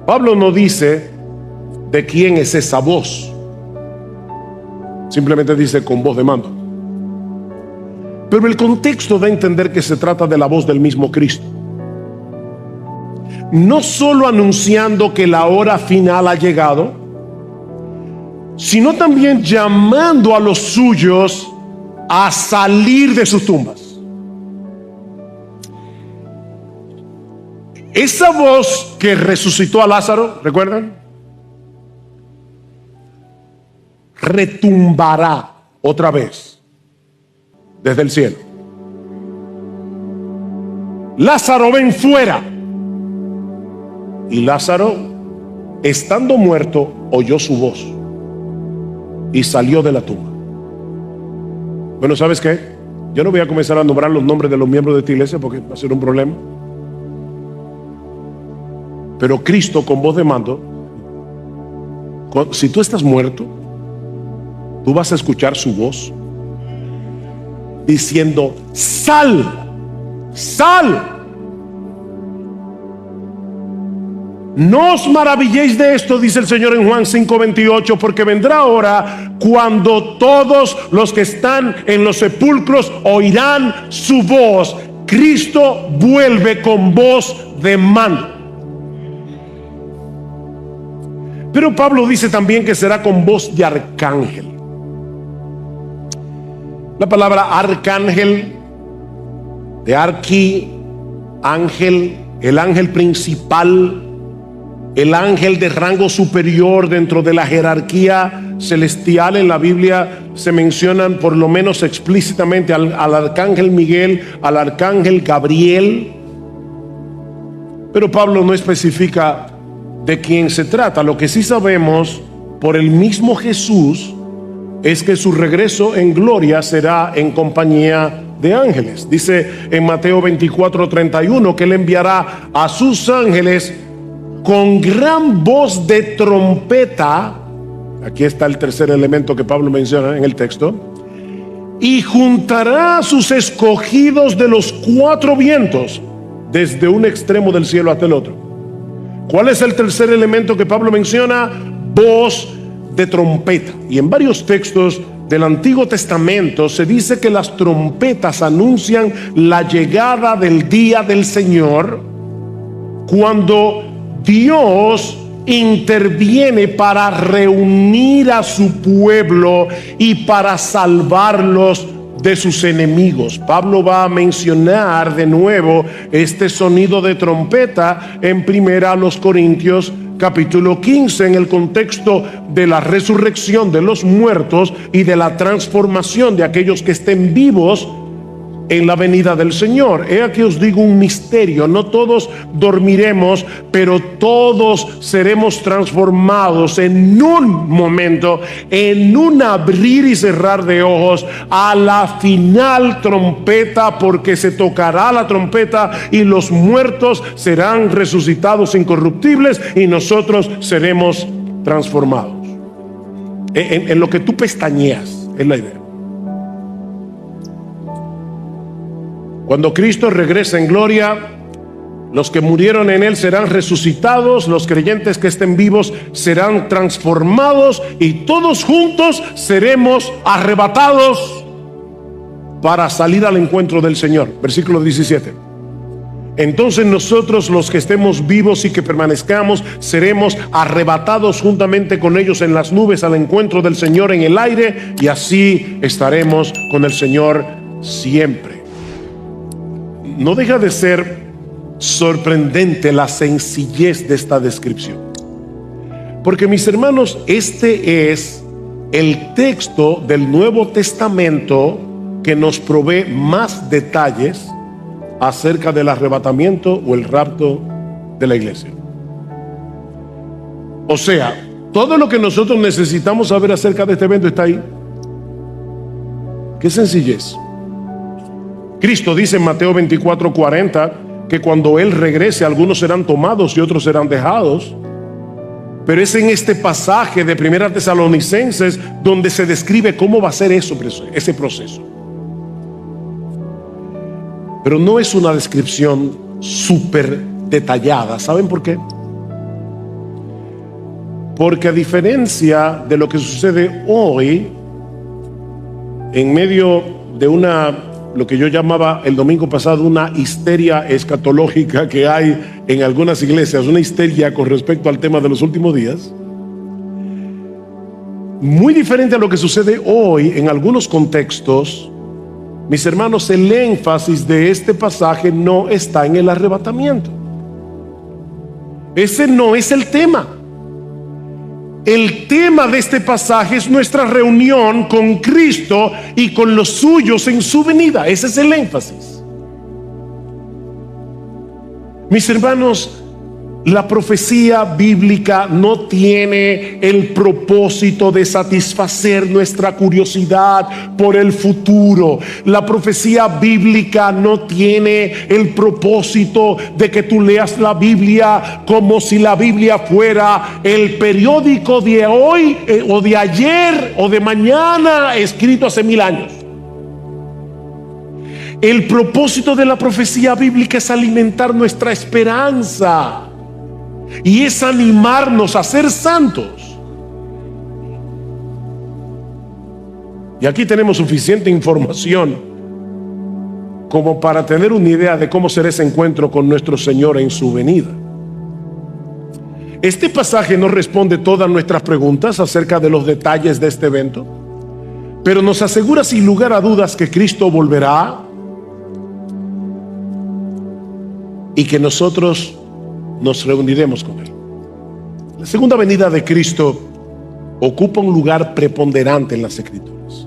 Pablo no dice de quién es esa voz, simplemente dice con voz de mando. Pero el contexto da a entender que se trata de la voz del mismo Cristo, no solo anunciando que la hora final ha llegado, sino también llamando a los suyos a salir de sus tumbas. Esa voz que resucitó a Lázaro, ¿recuerdan? Retumbará otra vez desde el cielo. Lázaro, ven fuera. Y Lázaro, estando muerto, oyó su voz y salió de la tumba. Bueno, ¿sabes qué? Yo no voy a comenzar a nombrar los nombres de los miembros de esta iglesia porque va a ser un problema. Pero Cristo con voz de mando, si tú estás muerto, tú vas a escuchar su voz diciendo: sal, sal. No os maravilléis de esto, dice el Señor en Juan 5:28, porque vendrá hora cuando todos los que están en los sepulcros oirán su voz. Cristo vuelve con voz de mando. Pero Pablo dice también que será con voz de arcángel. La palabra arcángel, de arqui, ángel, el ángel principal, el ángel de rango superior dentro de la jerarquía celestial. En la Biblia se mencionan por lo menos explícitamente al arcángel Miguel, al arcángel Gabriel, pero Pablo no especifica de quién se trata. Lo que sí sabemos por el mismo Jesús es que su regreso en gloria será en compañía de ángeles. Dice en Mateo 24:31 que él enviará a sus ángeles con gran voz de trompeta. Aquí está el tercer elemento que Pablo menciona en el texto. Y juntará a sus escogidos de los cuatro vientos, desde un extremo del cielo hasta el otro. ¿Cuál es el tercer elemento que Pablo menciona? Voz de trompeta. Y en varios textos del Antiguo Testamento se dice que las trompetas anuncian la llegada del día del Señor, cuando Dios interviene para reunir a su pueblo y para salvarlos de sus enemigos. Pablo va a mencionar de nuevo este sonido de trompeta en 1 Corintios capítulo 15, en el contexto de la resurrección de los muertos y de la transformación de aquellos que estén vivos en la venida del Señor. He aquí os digo un misterio: no todos dormiremos, pero todos seremos transformados en un momento, en un abrir y cerrar de ojos, a la final trompeta, porque se tocará la trompeta y los muertos serán resucitados incorruptibles y nosotros seremos transformados. En lo que tú pestañeas es la idea. Cuando Cristo regrese en gloria, los que murieron en él serán resucitados, los creyentes que estén vivos serán transformados y todos juntos seremos arrebatados para salir al encuentro del Señor. Versículo 17. entonces nosotros, los que estemos vivos y que permanezcamos, seremos arrebatados juntamente con ellos en las nubes al encuentro del Señor en el aire, y así estaremos con el Señor siempre. No deja de ser sorprendente la sencillez de esta descripción, porque, mis hermanos, este es el texto del Nuevo Testamento que nos provee más detalles acerca del arrebatamiento o el rapto de la iglesia. O sea, todo lo que nosotros necesitamos saber acerca de este evento está ahí. Qué sencillez. Cristo dice en Mateo 24:40 que cuando Él regrese, algunos serán tomados y otros serán dejados. Pero es en este pasaje de Primera Tesalonicenses donde se describe cómo va a ser ese proceso. Pero no es una descripción súper detallada. ¿Saben por qué? Porque, a diferencia de lo que sucede hoy, en medio de lo que yo llamaba el domingo pasado, una histeria escatológica que hay en algunas iglesias, una histeria con respecto al tema de los últimos días, muy diferente a lo que sucede hoy en algunos contextos. Mis hermanos, el énfasis de este pasaje no está en el arrebatamiento. Ese no es el tema. El tema de este pasaje es nuestra reunión con Cristo y con los suyos en su venida. Ese es el énfasis. Mis hermanos, la profecía bíblica no tiene el propósito de satisfacer nuestra curiosidad por el futuro. La profecía bíblica no tiene el propósito de que tú leas la Biblia como si la Biblia fuera el periódico de hoy o de ayer o de mañana, escrito hace 1000 años. El propósito de la profecía bíblica es alimentar nuestra esperanza y es animarnos a ser santos. Y aquí tenemos suficiente información como para tener una idea de cómo será ese encuentro con nuestro Señor en su venida. Este pasaje no responde todas nuestras preguntas acerca de los detalles de este evento, pero nos asegura sin lugar a dudas que Cristo volverá y que nosotros nos reuniremos con Él. La segunda venida de Cristo ocupa un lugar preponderante en las Escrituras.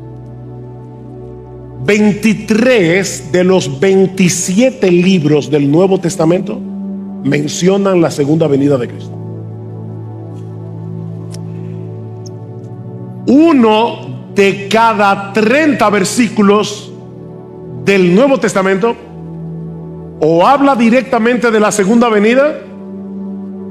23 de los 27 libros del Nuevo Testamento mencionan la segunda venida de Cristo. Uno de cada 30 versículos del Nuevo Testamento o habla directamente de la segunda venida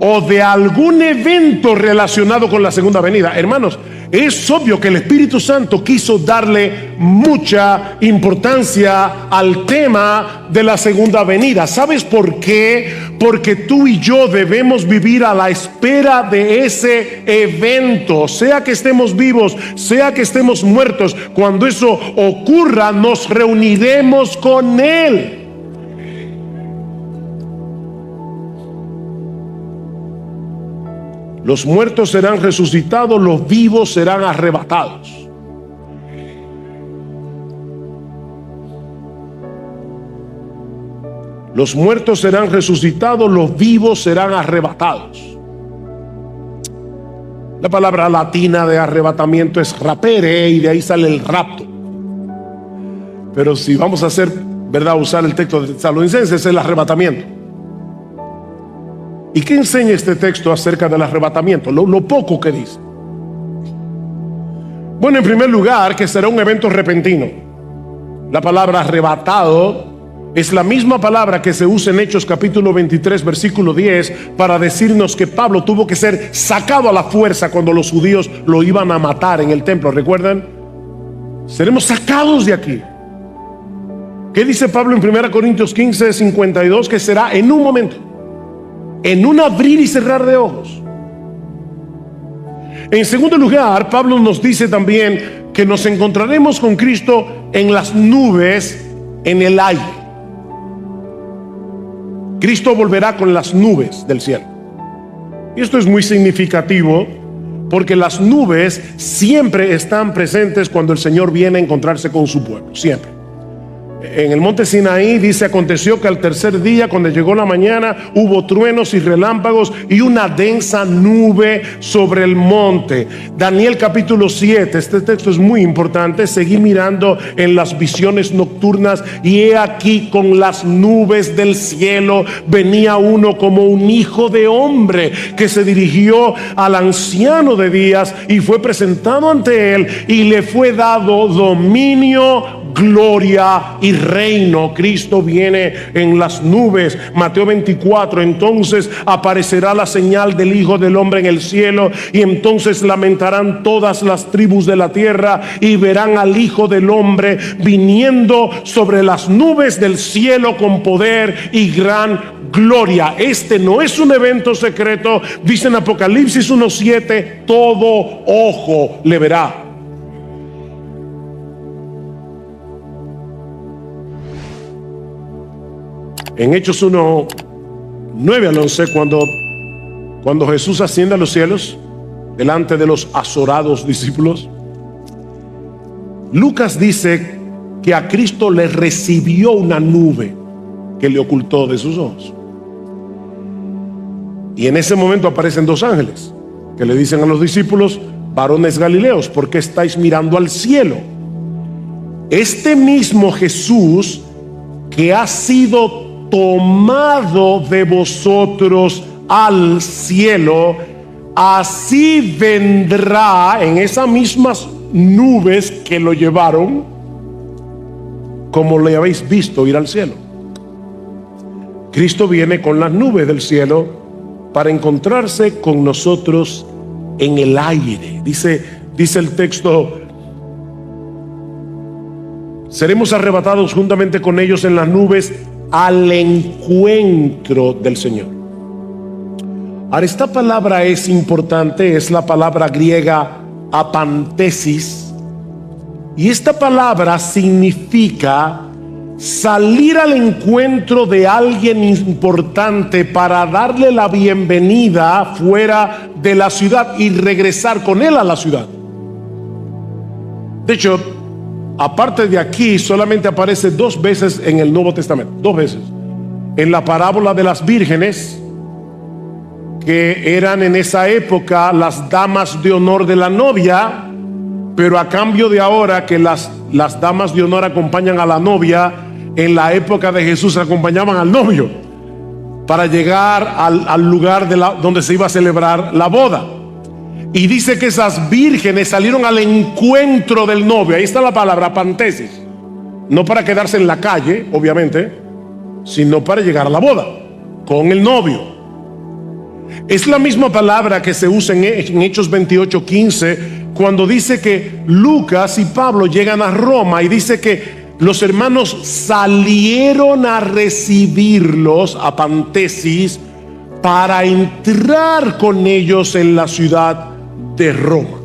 o de algún evento relacionado con la segunda venida. Hermanos, es obvio que el Espíritu Santo quiso darle mucha importancia al tema de la segunda venida. ¿Sabes por qué? Porque tú y yo debemos vivir a la espera de ese evento, sea que estemos vivos, sea que estemos muertos. Cuando eso ocurra, nos reuniremos con Él. Los muertos serán resucitados, los vivos serán arrebatados. Los muertos serán resucitados, los vivos serán arrebatados. La palabra latina de arrebatamiento es rapere, y de ahí sale el rapto. Pero si vamos a hacer, usar el texto de Tesalonicenses, es el arrebatamiento. ¿Y qué enseña este texto acerca del arrebatamiento? Lo poco que dice. Bueno, en primer lugar, que será un evento repentino. La palabra arrebatado es la misma palabra que se usa en Hechos capítulo 23 versículo 10 para decirnos que Pablo tuvo que ser sacado a la fuerza cuando los judíos lo iban a matar en el templo. ¿Recuerdan? Seremos sacados de aquí. ¿Qué dice Pablo en 1 Corintios 15, 52? Que será en un momento, en un abrir y cerrar de ojos. En segundo lugar, Pablo nos dice también que nos encontraremos con Cristo en las nubes, en el aire. Cristo volverá con las nubes del cielo. Y esto es muy significativo porque las nubes siempre están presentes cuando el Señor viene a encontrarse con su pueblo, siempre. En el monte Sinaí dice: aconteció que al tercer día, cuando llegó la mañana, hubo truenos y relámpagos y una densa nube sobre el monte. Daniel capítulo 7, este texto es muy importante. Seguí mirando en las visiones nocturnas, y he aquí, con las nubes del cielo venía uno como un hijo de hombre, que se dirigió al anciano de días y fue presentado ante él, y le fue dado dominio, gloria y reino. Cristo viene en las nubes. Mateo 24: entonces aparecerá la señal del Hijo del Hombre en el cielo, y entonces lamentarán todas las tribus de la tierra, y verán al Hijo del Hombre viniendo sobre las nubes del cielo con poder y gran gloria. Este no es un evento secreto. Dice en Apocalipsis 1:7: todo ojo le verá. En Hechos 1, 9 al 11, cuando Jesús asciende a los cielos delante de los azorados discípulos, Lucas dice que a Cristo le recibió una nube que le ocultó de sus ojos. Y en ese momento aparecen dos ángeles que le dicen a los discípulos: varones galileos, ¿por qué estáis mirando al cielo? Este mismo Jesús que ha sido tomado de vosotros al cielo, así vendrá en esas mismas nubes que lo llevaron, como le habéis visto ir al cielo. Cristo viene con las nubes del cielo para encontrarse con nosotros en el aire. Dice el texto: seremos arrebatados juntamente con ellos en las nubes al encuentro del Señor. Ahora, esta palabra es importante, es la palabra griega apantesis, y esta palabra significa salir al encuentro de alguien importante para darle la bienvenida fuera de la ciudad y regresar con él a la ciudad. De hecho, aparte de aquí, solamente aparece dos veces en el Nuevo Testamento, dos veces. En la parábola de las vírgenes, que eran en esa época las damas de honor de la novia, pero a cambio de ahora que las damas de honor acompañan a la novia, en la época de Jesús acompañaban al novio para llegar al lugar donde se iba a celebrar la boda. Y dice que esas vírgenes salieron al encuentro del novio. Ahí está la palabra pantesis. No para quedarse en la calle, obviamente, sino para llegar a la boda con el novio. Es la misma palabra que se usa en Hechos 28:15, cuando dice que Lucas y Pablo llegan a Roma, y dice que los hermanos salieron a recibirlos, a pantesis, para entrar con ellos en la ciudad de Roma.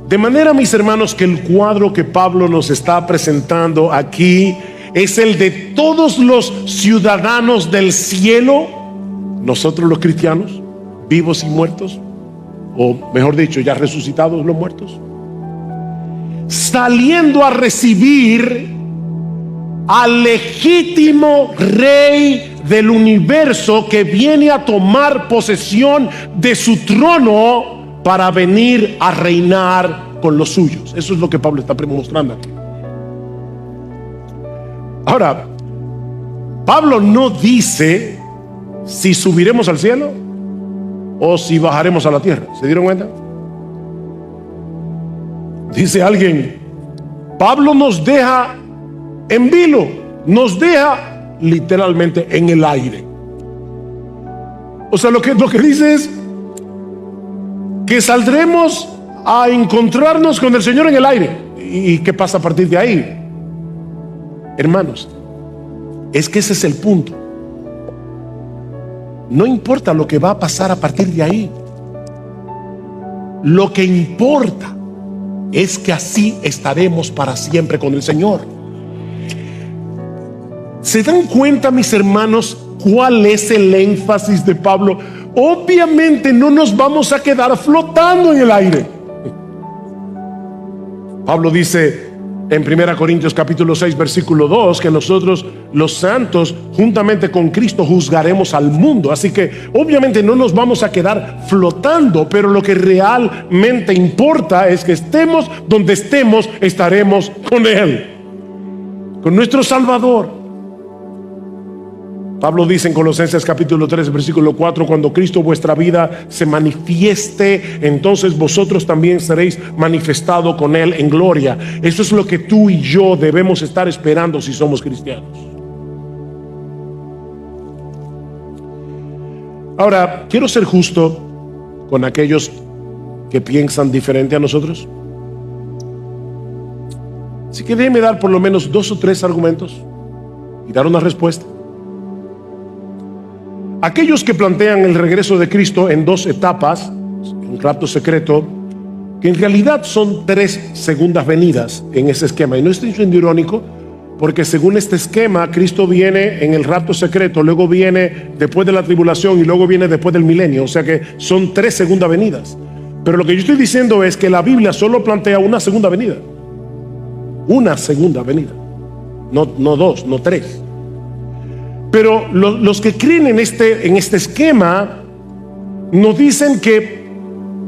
De manera, mis hermanos, que el cuadro que Pablo nos está presentando aquí es el de todos los ciudadanos del cielo, nosotros los cristianos, vivos y muertos, o mejor dicho, ya resucitados los muertos, saliendo a recibir al legítimo rey del universo, que viene a tomar posesión de su trono para venir a reinar con los suyos. Eso es lo que Pablo está mostrando aquí. Ahora, Pablo no dice si subiremos al cielo o si bajaremos a la tierra. ¿Se dieron cuenta? Dice alguien: Pablo nos deja en vilo, nos deja literalmente en el aire. O sea, lo que dice es que saldremos a encontrarnos con el Señor en el aire. ¿Y qué pasa a partir de ahí? Hermanos, es que ese es el punto. No importa lo que va a pasar a partir de ahí. Lo que importa es que así estaremos para siempre con el Señor. ¿Se dan cuenta, mis hermanos, cuál es el énfasis de Pablo. Obviamente no nos vamos a quedar flotando en el aire. Pablo dice en 1 Corintios capítulo 6 versículo 2 que nosotros los santos juntamente con Cristo juzgaremos al mundo. Así que obviamente no nos vamos a quedar flotando, pero lo que realmente importa es que estemos donde estemos, estaremos con Él, con nuestro Salvador. Pablo dice en Colosenses capítulo 3 versículo 4: cuando Cristo vuestra vida se manifieste, entonces vosotros también seréis manifestados con Él en gloria. Eso es lo que tú y yo debemos estar esperando si somos cristianos. Ahora, quiero ser justo con aquellos que piensan diferente a nosotros. Así que déjeme dar por lo menos 2 o 3 argumentos y dar una respuesta. Aquellos que plantean el regreso de Cristo en 2 etapas, un rapto secreto, que en realidad son 3 segundas venidas en ese esquema. Y no estoy siendo irónico, porque según este esquema, Cristo viene en el rapto secreto, luego viene después de la tribulación y luego viene después del milenio. O sea que son 3 segundas venidas. Pero lo que yo estoy diciendo es que la Biblia solo plantea una segunda venida. Una segunda venida. No 2, no 3. Pero los que creen en este esquema nos dicen que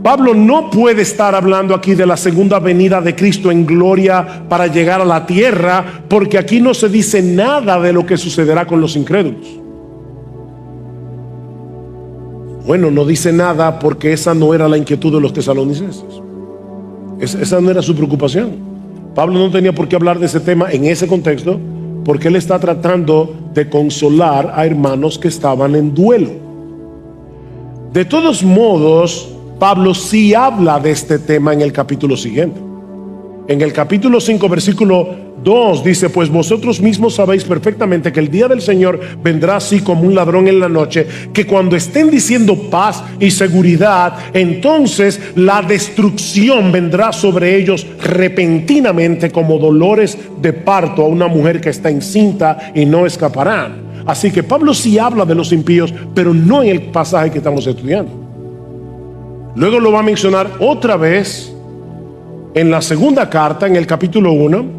Pablo no puede estar hablando aquí de la segunda venida de Cristo en gloria para llegar a la tierra, porque aquí no se dice nada de lo que sucederá con los incrédulos. Bueno, no dice nada porque esa no era la inquietud de los tesalonicenses. Esa no era su preocupación. Pablo no tenía por qué hablar de ese tema en ese contexto, porque él está tratando de consolar a hermanos que estaban en duelo. De todos modos, Pablo sí habla de este tema en el capítulo siguiente. En el capítulo 5 versículo 2 dice: pues vosotros mismos sabéis perfectamente que el día del Señor vendrá así como un ladrón en la noche, que cuando estén diciendo paz y seguridad, entonces la destrucción vendrá sobre ellos repentinamente, como dolores de parto a una mujer que está encinta, y no escaparán. Así que Pablo sí habla de los impíos, pero no en el pasaje que estamos estudiando. Luego lo va a mencionar otra vez en la segunda carta, en el capítulo 1.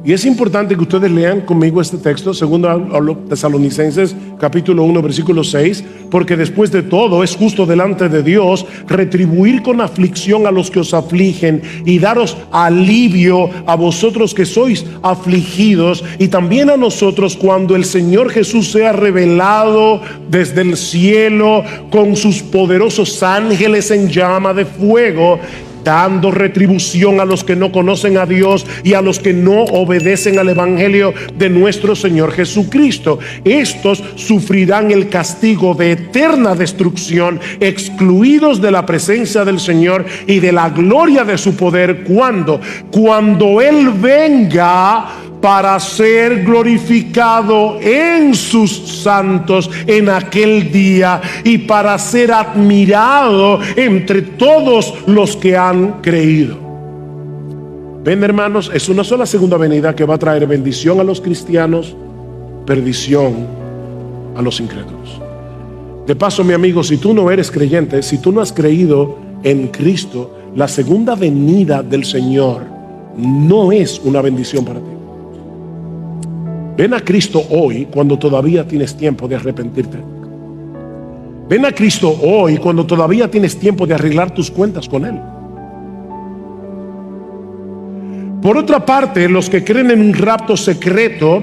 Y es importante que ustedes lean conmigo este texto, segundo a los Tesalonicenses capítulo 1 versículo 6, porque después de todo es justo delante de Dios retribuir con aflicción a los que os afligen y daros alivio a vosotros que sois afligidos, y también a nosotros cuando el Señor Jesús sea revelado desde el cielo con sus poderosos ángeles en llama de fuego, dando retribución a los que no conocen a Dios y a los que no obedecen al evangelio de nuestro Señor Jesucristo. Estos sufrirán el castigo de eterna destrucción, excluidos de la presencia del Señor y de la gloria de su poder, cuando Él venga para ser glorificado en sus santos en aquel día, y para ser admirado entre todos los que han creído. Ven, hermanos, es una sola segunda venida que va a traer bendición a los cristianos, perdición a los incrédulos. De paso, mi amigo, si tú no eres creyente, si tú no has creído en Cristo, la segunda venida del Señor no es una bendición para ti. Ven a Cristo hoy cuando todavía tienes tiempo de arrepentirte. Ven a Cristo hoy cuando todavía tienes tiempo de arreglar tus cuentas con Él. Por otra parte, los que creen en un rapto secreto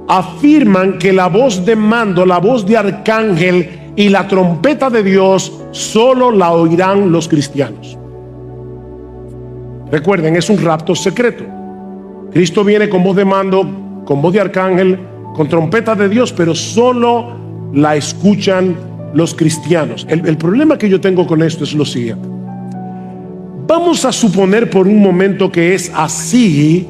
afirman que la voz de mando, la voz de arcángel y la trompeta de Dios solo la oirán los cristianos. Recuerden, es un rapto secreto. Cristo viene con voz de mando, con voz de arcángel, con trompeta de Dios, pero solo la escuchan los cristianos. El problema que yo tengo con esto es lo siguiente. Vamos a suponer por un momento que es así.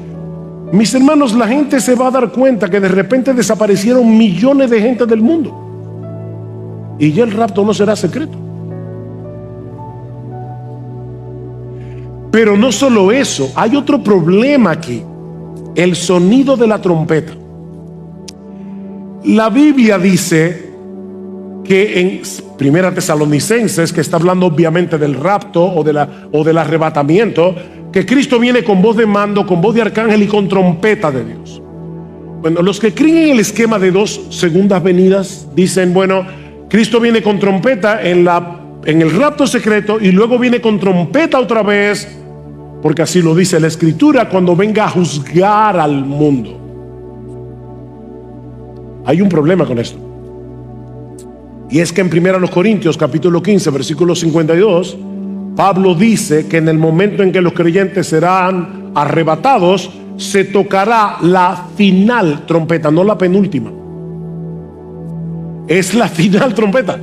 Mis hermanos, la gente se va a dar cuenta que de repente desaparecieron millones de gente del mundo, y ya el rapto no será secreto. Pero no solo eso, hay otro problema aquí: el sonido de la trompeta. La Biblia dice que en Primera Tesalonicenses, que está hablando obviamente del rapto o del arrebatamiento, que Cristo viene con voz de mando, con voz de arcángel y con trompeta de Dios. Bueno, los que creen en el esquema de dos segundas venidas dicen, bueno, Cristo viene con trompeta en el rapto secreto y luego viene con trompeta otra vez, porque así lo dice la Escritura, cuando venga a juzgar al mundo. Hay un problema con esto, y es que en 1 Corintios capítulo 15 versículo 52 Pablo dice que en el momento en que los creyentes serán arrebatados, se tocará la final trompeta, no la penúltima. Es la final trompeta.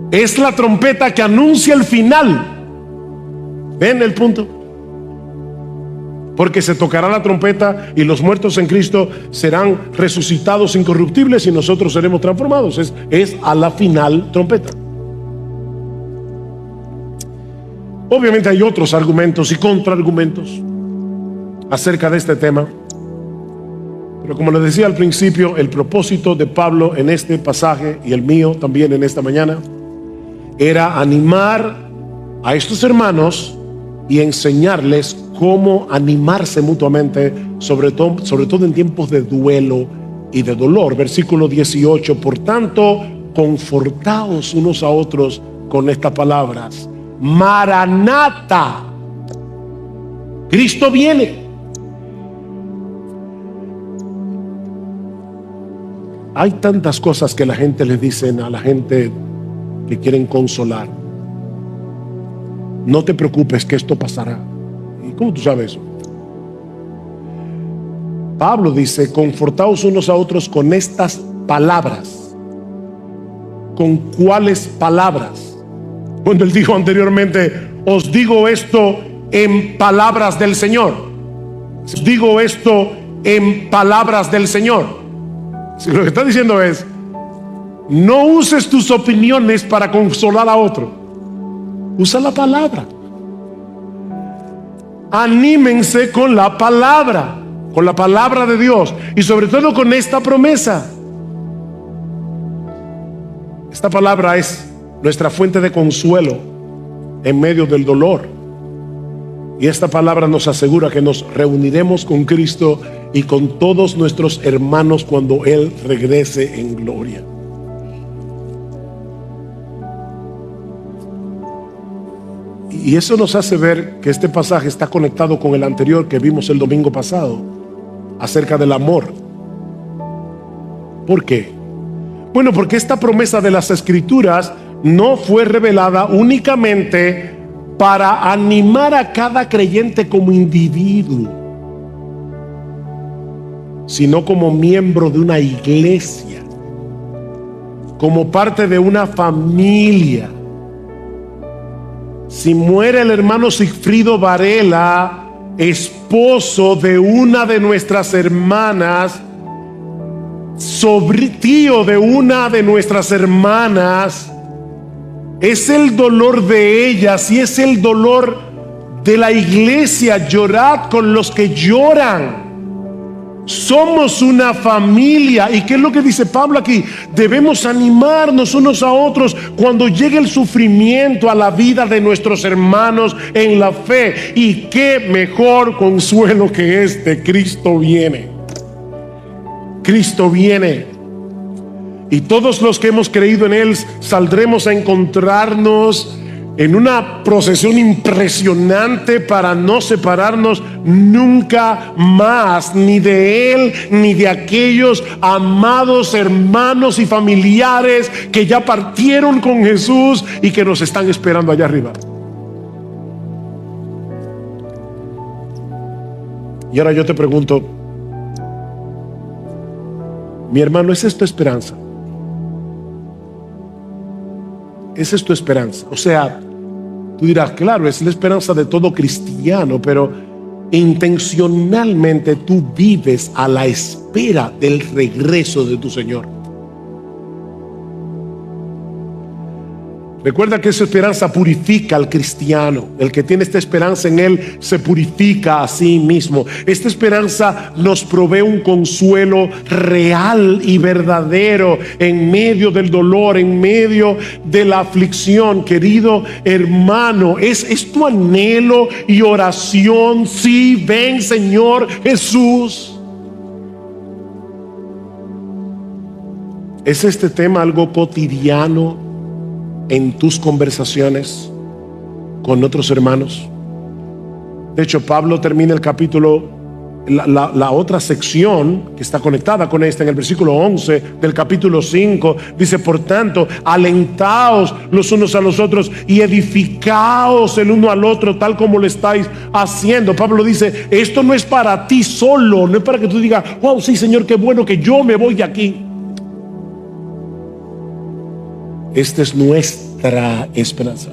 Es la trompeta que anuncia el final. ¿Ven el punto? Porque se tocará la trompeta y los muertos en Cristo serán resucitados incorruptibles y nosotros seremos transformados. Es a la final trompeta. Obviamente hay otros argumentos y contraargumentos acerca de este tema, pero como les decía al principio, el propósito de Pablo en este pasaje y el mío también en esta mañana era animar a estos hermanos y enseñarles cómo animarse mutuamente, sobre todo en tiempos de duelo y de dolor. Versículo 18: por tanto, confortaos unos a otros con estas palabras: Maranata, Cristo viene. Hay tantas cosas que la gente le dicen a la gente que quieren consolar. No te preocupes, que esto pasará. ¿Y cómo tú sabes eso? Pablo dice: confortaos unos a otros con estas palabras. ¿Con cuáles palabras? Cuando él dijo anteriormente: os digo esto en palabras del Señor. Digo esto en palabras del Señor. Lo que está diciendo es: no uses tus opiniones para consolar a otro. Usa la palabra. Anímense con la palabra de Dios, y sobre todo con esta promesa. Esta palabra es nuestra fuente de consuelo en medio del dolor, y esta palabra nos asegura que nos reuniremos con Cristo y con todos nuestros hermanos cuando Él regrese en gloria. Y eso nos hace ver que este pasaje está conectado con el anterior que vimos el domingo pasado, acerca del amor. ¿Por qué? Bueno, porque esta promesa de las Escrituras no fue revelada únicamente para animar a cada creyente como individuo, sino como miembro de una iglesia, como parte de una familia. Si muere el hermano Sigfrido Varela, esposo de una de nuestras hermanas, tío de una de nuestras hermanas, es el dolor de ellas y es el dolor de la iglesia. Llorad con los que lloran. Somos una familia. ¿Y qué es lo que dice Pablo aquí? Debemos animarnos unos a otros cuando llegue el sufrimiento a la vida de nuestros hermanos en la fe. Y qué mejor consuelo que este: Cristo viene. Cristo viene. Y todos los que hemos creído en Él saldremos a encontrarnos en una procesión impresionante para no separarnos nunca más, ni de Él ni de aquellos amados hermanos y familiares que ya partieron con Jesús y que nos están esperando allá arriba. Y ahora yo te pregunto, mi hermano, ¿esa es tu esperanza? Esa es tu esperanza. O sea, tú dirás, claro, es la esperanza de todo cristiano, pero intencionalmente tú vives a la espera del regreso de tu Señor. Recuerda que esa esperanza purifica al cristiano. El que tiene esta esperanza en él se purifica a sí mismo. Esta esperanza nos provee un consuelo real y verdadero en medio del dolor, en medio de la aflicción. Querido hermano, es tu anhelo y oración. Sí, ven Señor Jesús. ¿Es este tema algo cotidiano en tus conversaciones con otros hermanos? De hecho, Pablo termina el capítulo, la otra sección que está conectada con esta, en el versículo 11 del capítulo 5, dice: por tanto, alentaos los unos a los otros y edificaos el uno al otro, tal como lo estáis haciendo. Pablo dice: esto no es para ti solo, no es para que tú digas: wow, sí Señor, qué bueno que yo me voy de aquí. Esta es nuestra esperanza.